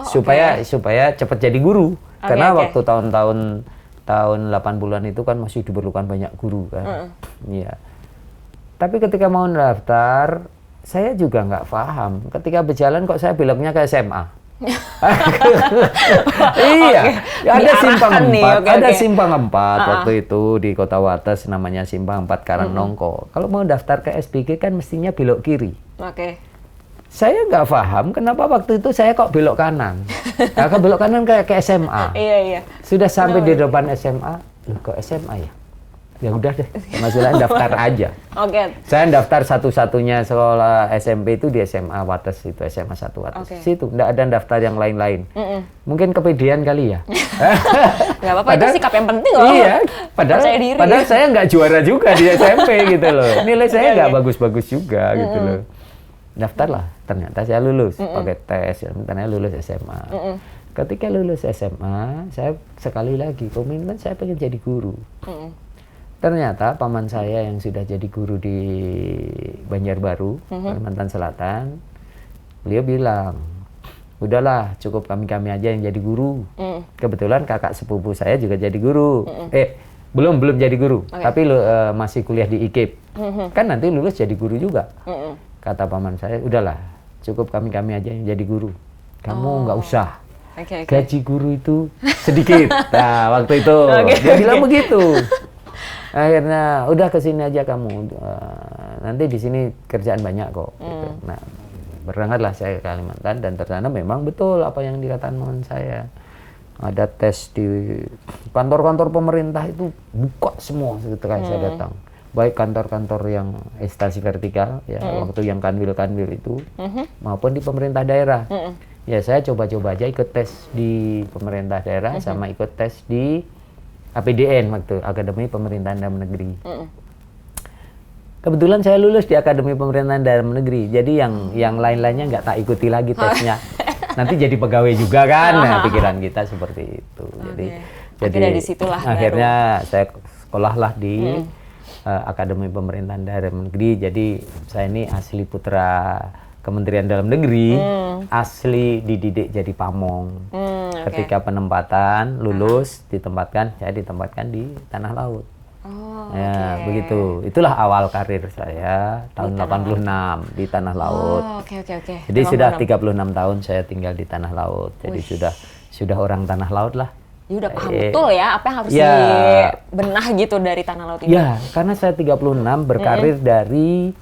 A: supaya cepat jadi guru. Karena waktu tahun 80-an itu kan masih diperlukan banyak guru kan, ya. Tapi ketika mau daftar saya juga nggak paham. Ketika berjalan kok saya beloknya ke SMA. Iya, ada simpang 4 waktu itu di Kota Wates namanya simpang 4 Karangnongko. Kalau mau daftar ke SPG kan mestinya belok kiri. Saya nggak paham kenapa waktu itu saya kok belok kanan. Nah, belok kanan kayak ke SMA.
B: Iya.
A: Sudah sampai di depan SMA, loh kok SMA ya? Ya udah deh, maksudnya daftar aja. Saya daftar satu-satunya sekolah SMP itu di SMA Wates itu, SMA 1 Wates. Situ, nggak ada daftar yang lain-lain. Mungkin kepedean kali ya.
B: Nggak apa-apa, itu sikap yang penting loh.
A: Iya, padahal saya nggak juara juga di SMP gitu loh. Nilai saya nggak bagus-bagus juga gitu loh. Daftarlah, ternyata saya lulus pakai tes, ternyata lulus SMA. Ketika lulus SMA, saya sekali lagi komitmen saya pengen jadi guru. Ternyata paman saya yang sudah jadi guru di Banjarbaru, Kalimantan Selatan, beliau bilang, udahlah cukup kami aja yang jadi guru. Kebetulan kakak sepupu saya juga jadi guru. Belum jadi guru, tapi masih kuliah di IKIP. Kan nanti lulus jadi guru juga. Kata paman saya, udahlah cukup kami aja yang jadi guru. Kamu nggak usah. Gaji guru itu sedikit. Nah waktu itu dia bilang begitu. Akhirnya udah kesini aja kamu, nanti di sini kerjaan banyak kok. Gitu. Nah berangkatlah saya ke Kalimantan dan ternyata memang betul apa yang dikatakan teman saya. Ada tes di kantor-kantor pemerintah itu buka semua ketika saya datang. Baik kantor-kantor yang instansi vertikal, ya waktu yang kanwil itu, maupun di pemerintah daerah. Ya saya coba-coba aja ikut tes di pemerintah daerah sama ikut tes di APDN waktu Akademi Pemerintahan Dalam Negeri. Kebetulan saya lulus di Akademi Pemerintahan Dalam Negeri, jadi yang lain-lainnya nggak tak ikuti lagi tesnya. Nanti jadi pegawai juga kan, nah, pikiran kita seperti itu. Jadi akhirnya saya sekolahlah di Akademi Pemerintahan Dalam Negeri. Jadi saya ini asli putra Kementerian Dalam Negeri, asli dididik jadi pamong. Ketika penempatan lulus saya ditempatkan di Tanah Laut. Begitu. Itulah awal karir saya tahun 86 di Tanah Laut. Jadi sudah 36 tahun saya tinggal di Tanah Laut. Jadi sudah orang Tanah Laut lah.
B: Ya udah paham betul ya apa yang harus dibenah gitu dari Tanah Laut ini.
A: Ya, karena saya 36 berkarir dari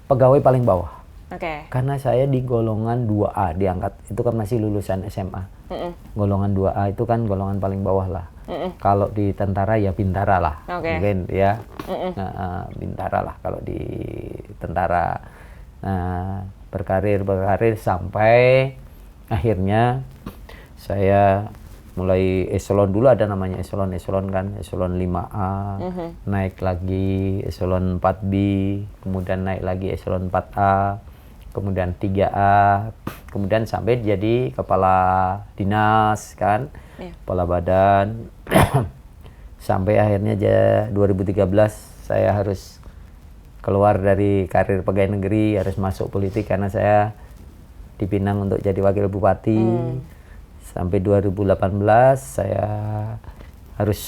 A: pegawai paling bawah. Karena saya di golongan 2A diangkat, itu kan masih lulusan SMA. Golongan 2A itu kan golongan paling bawah lah. Kalau di tentara ya bintara lah, mungkin ya. Bintara lah kalau di tentara. Nah, berkarir sampai akhirnya saya mulai eselon dulu ada namanya eselon kan, eselon 5A, naik lagi eselon 4B, kemudian naik lagi eselon 4A. Kemudian 3A, kemudian sampai jadi kepala dinas kan, kepala badan. Sampai akhirnya 2013 saya harus keluar dari karir pegawai negeri, harus masuk politik karena saya dipinang untuk jadi wakil bupati. Sampai 2018 saya harus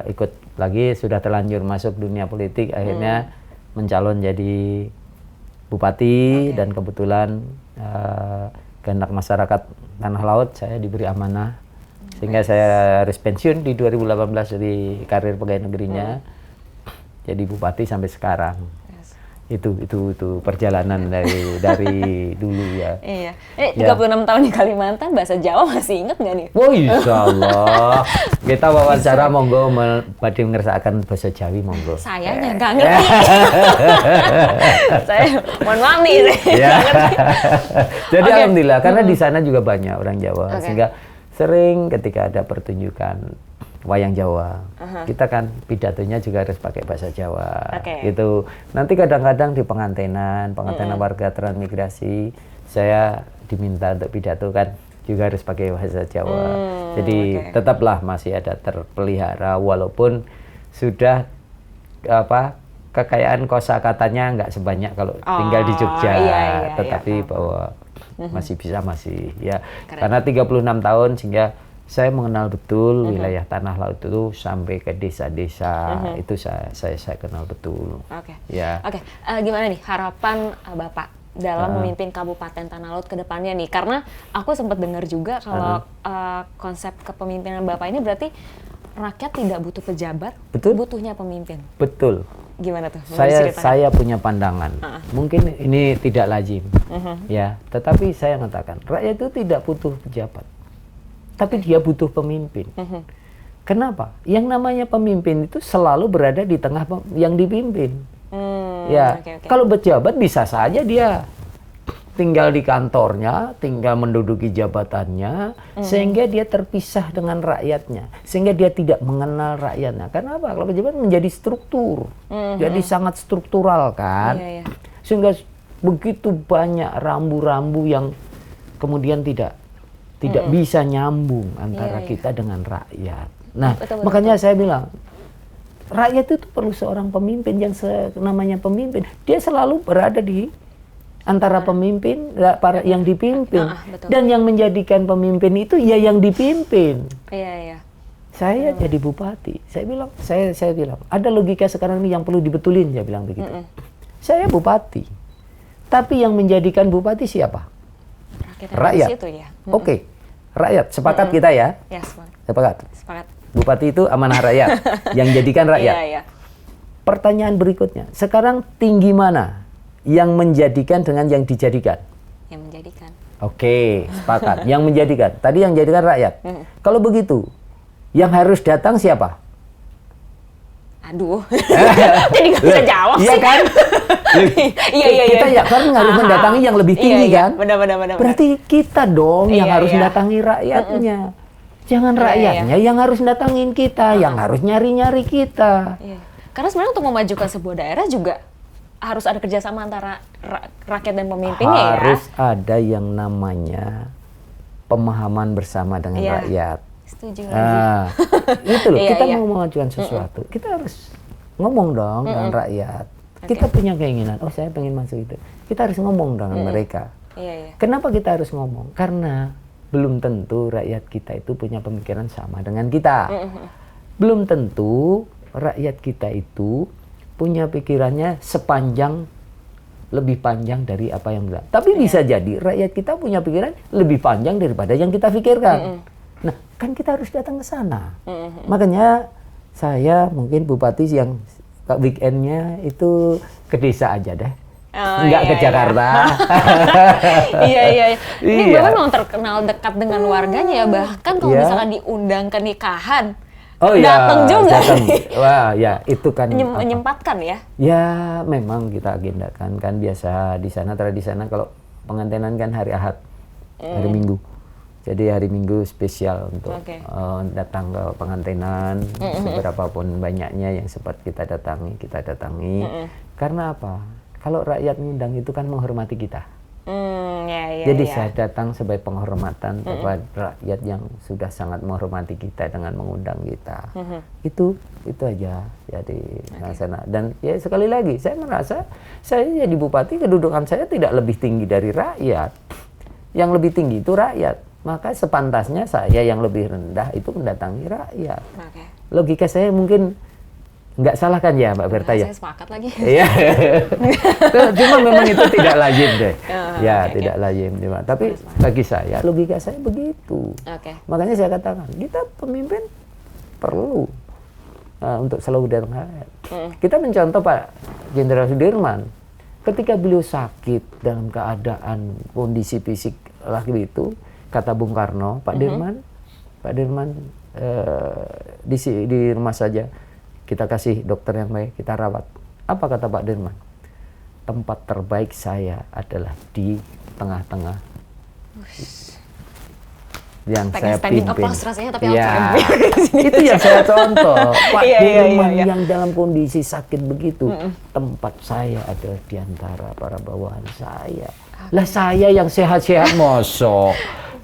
A: ikut lagi, sudah terlanjur masuk dunia politik, akhirnya mencalon jadi bupati dan kebetulan kehendak masyarakat Tanah Laut, saya diberi amanah sehingga saya harus pensiun di 2018 dari karir pegawai negerinya. Jadi bupati sampai sekarang. Itu perjalanan dari dulu ya.
B: Iya. 36 tahun di Kalimantan, bahasa Jawa masih inget nggak nih?
A: Oh, insya Allah. Kita wawancara monggo badhe ngersakaken bahasa Jawi monggo.
B: Sayanya nggak ngerti. Saya mohon maaf nih.
A: Ya. Jadi alhamdulillah karena di sana juga banyak orang Jawa sehingga sering ketika ada pertunjukan wayang Jawa, kita kan pidatonya juga harus pakai bahasa Jawa, gitu. Nanti kadang-kadang di pengantenan warga transmigrasi, saya diminta untuk pidato kan juga harus pakai bahasa Jawa. Jadi tetaplah masih ada terpelihara walaupun sudah kekayaan kosakatanya nggak sebanyak kalau tinggal di Jogja, tetapi bahwa masih bisa ya. Karena 36 tahun sehingga saya mengenal betul wilayah Tanah Laut itu sampai ke desa-desa, itu saya kenal betul.
B: Gimana nih harapan Bapak dalam memimpin Kabupaten Tanah Laut ke depannya nih? Karena aku sempat dengar juga kalau konsep kepemimpinan Bapak ini berarti rakyat tidak butuh pejabat, butuhnya pemimpin. Betul. Gimana tuh?
A: Saya punya pandangan. Mungkin ini tidak lazim, ya. Tetapi saya mengatakan rakyat itu tidak butuh pejabat. Tapi dia butuh pemimpin. Kenapa? Yang namanya pemimpin itu selalu berada di tengah yang dipimpin. Kalau pejabat bisa saja dia tinggal di kantornya, tinggal menduduki jabatannya, sehingga dia terpisah dengan rakyatnya, sehingga dia tidak mengenal rakyatnya. Kenapa? Kalau pejabat menjadi struktur, jadi sangat struktural kan, sehingga begitu banyak rambu-rambu yang kemudian tidak bisa nyambung antara kita dengan rakyat. Nah, makanya saya bilang, rakyat itu perlu seorang pemimpin yang namanya pemimpin. Dia selalu berada di antara pemimpin, para yang dipimpin. Dan yang menjadikan pemimpin itu ya yang dipimpin. Saya jadi bupati. Saya bilang, ada logika sekarang ini yang perlu dibetulin, saya bilang begitu. Saya bupati. Tapi yang menjadikan bupati siapa? Rakyat. Rakyat. Sepakat kita ya? Sepakat. Bupati itu amanah rakyat, yang jadikan rakyat. Pertanyaan berikutnya, sekarang tinggi mana yang menjadikan dengan yang dijadikan? Yang menjadikan. Sepakat. Yang menjadikan. Tadi yang jadikan rakyat. Kalau begitu, yang harus datang siapa?
B: Aduh, jadi nggak bisa jawab sih.
A: Iya kan? Kita ya kan harus mendatangi yang lebih tinggi kan?
B: Benar.
A: Berarti kita dong yang harus mendatangi rakyatnya. Jangan rakyatnya yang harus datangin kita, yang harus nyari-nyari kita.
B: Karena sebenarnya untuk memajukan sebuah daerah juga harus ada kerjasama antara rakyat dan pemimpinnya ya.
A: Harus ada yang namanya pemahaman bersama dengan rakyat.
B: Setuju
A: Itu loh, kita mau memajukan sesuatu, kita harus ngomong dong dengan rakyat. Kita punya keinginan, saya pengen masuk itu. Kita harus ngomong dengan mereka. Kenapa kita harus ngomong? Karena belum tentu rakyat kita itu punya pemikiran sama dengan kita. Belum tentu rakyat kita itu punya pikirannya lebih panjang dari apa yang kita. Tapi bisa jadi rakyat kita punya pikiran lebih panjang daripada yang kita pikirkan. Nah, kan kita harus datang ke sana. Makanya saya mungkin bupati yang weekendnya itu ke desa aja deh. Nggak ke Jakarta.
B: Ini Bapak memang terkenal dekat dengan warganya ya. Bahkan kalau misalkan diundang ke nikahan, datang juga.
A: Wah, ya itu kan
B: menyempatkan ya.
A: Ya, memang kita agendakan kan biasa di sana tradisional kalau pengantinan kan hari Ahad, hari Minggu. Jadi hari Minggu spesial untuk datang ke pengantinan, seberapa pun banyaknya yang sempat kita datangi. Karena apa? Kalau rakyat ngundang itu kan menghormati kita. Jadi saya datang sebagai penghormatan kepada rakyat yang sudah sangat menghormati kita dengan mengundang kita. Itu aja jadi sana. Dan ya sekali lagi saya merasa saya jadi bupati, kedudukan saya tidak lebih tinggi dari rakyat. Yang lebih tinggi itu rakyat. Maka sepantasnya saya yang lebih rendah itu mendatangi rakyat. Logika saya mungkin nggak salah kan ya Mbak Berta ya?
B: Saya sepakat lagi.
A: Iya. Cuma memang itu tidak lazim deh. Ya,
B: Oke,
A: tidak lazim. Cuma. Tapi bagi saya, logika saya begitu.
B: Oke.
A: Makanya saya katakan, kita pemimpin perlu untuk selalu datang hadir. Kita mencontoh Pak Jenderal Sudirman. Ketika beliau sakit dalam keadaan kondisi fisik lagi itu, kata Bung Karno, Pak Dirman, di rumah saja. Kita kasih dokter yang baik, kita rawat. Apa kata Pak Dirman? Tempat terbaik saya adalah di tengah-tengah yang saya
B: standing
A: pimpin.
B: applause rasanya, tapi
A: Ya,
B: aku
A: itu yang saya contoh. Pak
B: Iya,
A: Dirman
B: iya.
A: yang dalam kondisi sakit begitu, tempat saya adalah di antara para bawahan saya. Lah saya yang sehat-sehat mosok.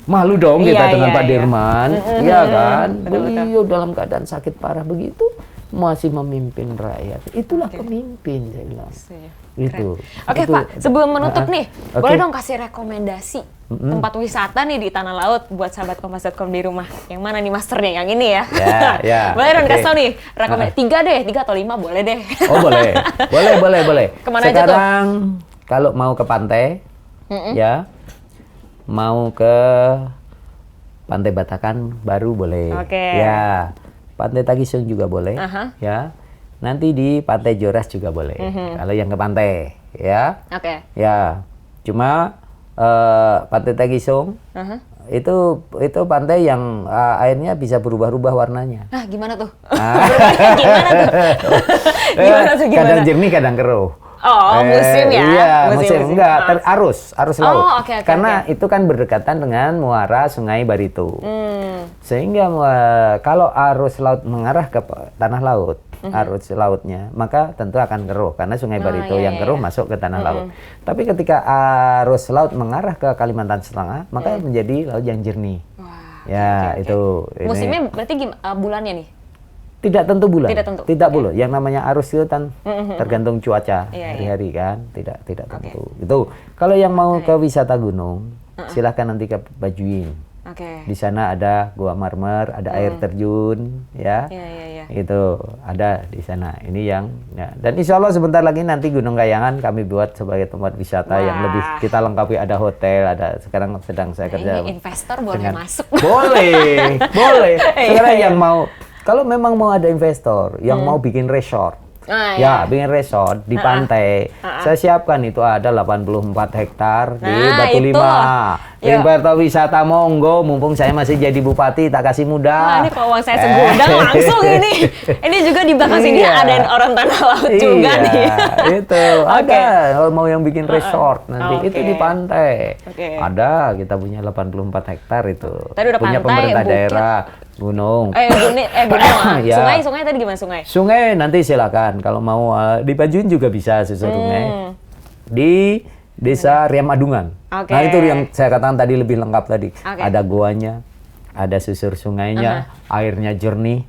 A: Malu dong kita
B: Iya,
A: dengan
B: iya,
A: Pak
B: iya.
A: Dirman, iya kan?
B: Betul-betul.
A: Beliau dalam keadaan sakit parah begitu masih memimpin rakyat. Itulah pemimpin, saya bilang. Itu.
B: Oke
A: Itu-
B: Pak, sebelum menutup nih,
A: Oke.
B: boleh dong kasih rekomendasi tempat wisata nih di Tanah Laut buat sahabat Kompas.com di rumah. Yang mana nih Master nih? Yang ini ya?
A: Ya, ya.
B: Boleh dong
A: Oke.
B: kasih tau nih, rekomendasi 3 atau 5 boleh deh.
A: Oh boleh, boleh.
B: Kemana aja tuh?
A: Sekarang kalau mau ke pantai, ya, mau ke Pantai Batakan baru boleh,
B: Oke.
A: ya, Pantai Tagisung juga boleh,
B: Aha.
A: ya. Nanti di Pantai Joras juga boleh. Kalau yang ke pantai, ya,
B: Oke.
A: ya. Cuma Pantai Tagisung
B: Aha.
A: itu pantai yang airnya bisa berubah-ubah warnanya.
B: Nah, gimana tuh?
A: Ah.
B: Gimana tuh? Gimana tuh, gimana?
A: Kadang jernih, kadang keruh.
B: Oh, musim ya?
A: Iya,
B: Musim.
A: enggak, arus laut.
B: Oh, oke,
A: Karena itu kan berdekatan dengan muara Sungai Barito. Sehingga kalau arus laut mengarah ke tanah laut, arus lautnya, maka tentu akan keruh karena Sungai Barito
B: iya,
A: yang
B: iya,
A: keruh
B: iya.
A: masuk ke tanah laut. Tapi ketika arus laut mengarah ke Kalimantan Selatan, maka menjadi laut yang jernih.
B: Wah,
A: Ya,
B: oke.
A: itu. Ini.
B: Musimnya berarti bulannya nih?
A: Tidak tentu bulan.
B: Tidak tentu.
A: Tidak bulan. Yang namanya arus itu kan tergantung cuaca
B: Iya,
A: hari-hari kan. Tidak tentu. Itu. Kalau yang mau ke wisata gunung, silahkan nanti ke Bajuin.
B: Oke.
A: Di sana ada gua marmer, ada air terjun, ya.
B: Iya.
A: Itu ada di sana. Ini yang ya. Dan insya Allah sebentar lagi nanti Gunung Kayangan kami buat sebagai tempat wisata yang lebih kita lengkapi. Ada hotel, ada sekarang sedang saya kerja.
B: Ini investor boleh
A: dengan-
B: masuk.
A: Boleh, boleh. Sekarang yang mau, kalau memang mau ada investor yang mau bikin resort,
B: Ah,
A: ya bikin resort di pantai, saya siapkan itu ada 84 hektar di
B: Nah,
A: Batu
B: itu.
A: Lima.
B: Yuk.
A: Investor wisata monggo, mumpung saya masih jadi bupati, tak kasih
B: Wah,
A: mudah.
B: ini kalau uang saya segudang langsung ini. Ini juga di belakang sini
A: Iya.
B: ada orang Tanah Laut juga nih.
A: Itu ada kalau mau yang bikin resort nanti
B: Oke.
A: itu di pantai.
B: Oke.
A: Ada, kita punya 84 hektar itu.
B: Tadi udah
A: punya
B: pantai,
A: pemerintah
B: bukit.
A: daerah, gunung.
B: Gunung.
A: Ya.
B: Sungai tadi gimana sungai?
A: Sungai nanti silakan kalau mau di Bajuin juga bisa susur sungai. Di Desa Riam Adungan.
B: Oke.
A: Nah itu yang saya katakan tadi lebih lengkap tadi.
B: Oke.
A: Ada goanya, ada susur sungainya, airnya jernih.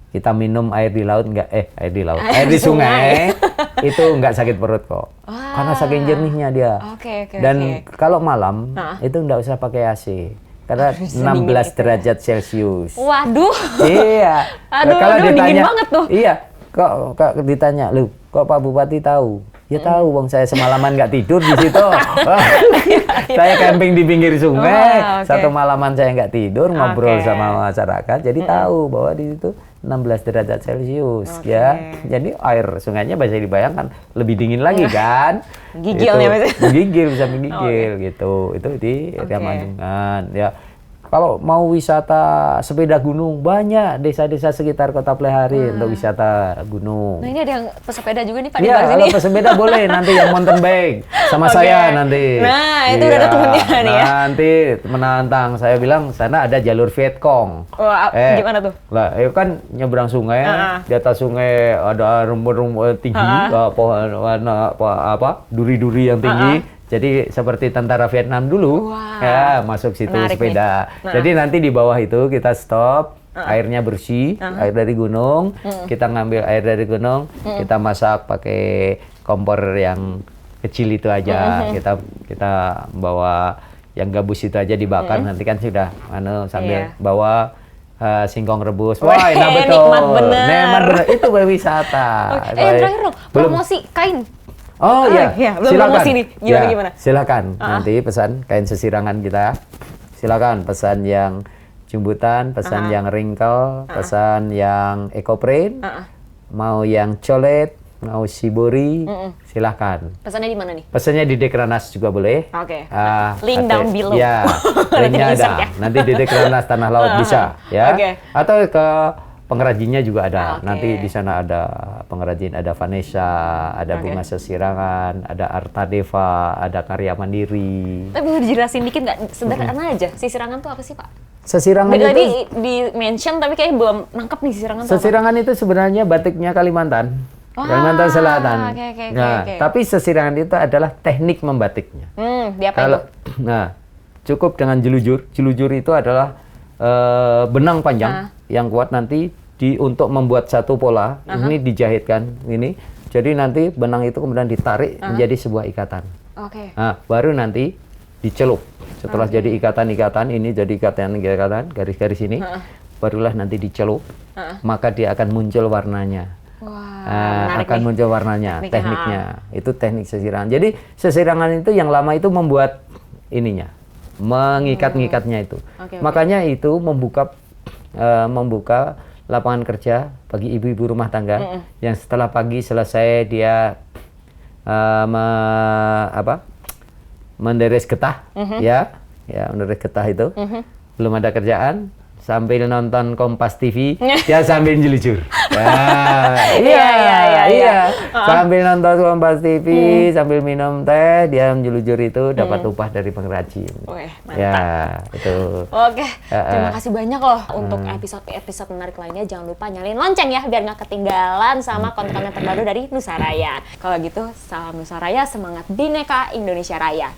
A: Kita minum air di laut air di sungai itu nggak sakit perut kok. Karena saking jernihnya dia.
B: Oke.
A: Dan kalau malam itu nggak usah pakai AC. Karena 16 derajat Celcius.
B: Waduh.
A: Iya.
B: Aduh, dingin banget tuh.
A: Iya. Kok ditanya, "Lu, kok Pak Bupati tahu?" Ya tahu, wong saya semalaman nggak tidur di situ. Saya camping di pinggir sungai,
B: Wah, oke.
A: satu malaman saya nggak tidur, ngobrol
B: Oke.
A: sama masyarakat, jadi tahu bahwa di situ 16 derajat Celcius,
B: Oke.
A: ya. Jadi air sungainya bisa dibayangkan lebih dingin lagi kan.
B: Gigilnya
A: Itu,
B: maksudnya.
A: menggigil, bisa menggigil gitu. Itu di
B: Oke.
A: Riamanungan, ya. Kalau mau wisata sepeda gunung, banyak desa-desa sekitar Kota Plehari untuk wisata gunung.
B: Nah, ini ada yang pesepeda juga nih Pak di
A: Iya,
B: belakang
A: kalau
B: sini.
A: pesepeda boleh nanti yang mountain bike sama
B: Oke.
A: saya nanti.
B: Nah, itu udah ada temennya nih ya.
A: Nanti menantang, saya bilang sana ada jalur Vietcong.
B: Wah, gimana tuh?
A: Lah, itu kan nyebrang sungai, di atas sungai ada rumput-rumput tinggi, pohon duri-duri yang tinggi. Jadi seperti tentara Vietnam dulu,
B: Wah.
A: ya masuk situ
B: Menarik
A: sepeda. Jadi nanti di bawah itu kita stop, airnya bersih, air dari gunung, kita ngambil air dari gunung, kita masak pakai kompor yang kecil itu aja. Kita bawa yang gabus itu aja dibakar, nanti kan sudah sambil
B: Iya.
A: bawa singkong rebus. Wah, enak betul.
B: Nikmat bener.
A: Nikmat bener. Itu berwisata.
B: Yang terakhir dong, promosi kain.
A: Oh iya,
B: belum
A: silakan.
B: promosi nih. Gimana?
A: Silakan. Nanti pesan kain sesirangan kita. Silakan pesan yang jumbutan, pesan yang wrinkle, pesan yang eco-print, mau yang colet, mau shibori, silakan.
B: Pesannya di mana nih?
A: Pesannya di Dekranas juga boleh.
B: Oke. Link down below.
A: Ya, linknya ada.
B: Ya?
A: Nanti di Dekranas Tanah Laut bisa, ya.
B: Oke.
A: Atau ke pengrajinnya juga ada.
B: Oke.
A: Nanti di sana ada pengrajin, ada Vanessa, ada Bunga Sesirangan, ada Arta Deva, ada Karya Mandiri.
B: Tapi boleh dijelasin dikit nggak? Sederhana aja. Sisirangan tuh apa sih, Pak?
A: Sesirangan itu
B: Tadi di-mention tapi kayaknya belum nangkep nih sisirangan tuh apa?
A: Sesirangan itu sebenarnya batiknya Kalimantan. Kalimantan Selatan.
B: Oke.
A: Tapi sesirangan itu adalah teknik membatiknya.
B: Diapain?
A: Nah, cukup dengan jelujur. Jelujur itu adalah benang panjang yang kuat nanti untuk membuat satu pola. Ini dijahitkan ini. Jadi nanti benang itu kemudian ditarik menjadi sebuah ikatan.
B: Oke.
A: Nah, baru nanti dicelup. Setelah jadi ikatan-ikatan, ini jadi ikatan, garis-garis ini, barulah nanti dicelup. Maka dia akan muncul warnanya.
B: Wah,
A: akan muncul warnanya, tekniknya. Itu teknik sesirangan. Jadi sesirangan itu yang lama itu membuat ininya, mengikat-ngikatnya itu. Makanya itu membuka lapangan kerja bagi ibu-ibu rumah tangga yang setelah pagi selesai dia menderes getah, menderes getah itu, belum ada kerjaan, sambil nonton Kompas TV, dia sambil jelujur. Iya. Sambil nonton Kompas TV, sambil minum teh, dia jelujur itu dapat upah dari pengrajin.
B: Wih, mantap.
A: Ya, itu.
B: Oke, terima kasih banyak loh untuk episode menarik lainnya. Jangan lupa nyalain lonceng ya, biar nggak ketinggalan sama konten-konten terbaru dari Nusaraya. Kalau gitu, salam Nusaraya, semangat Bhinneka Indonesia Raya.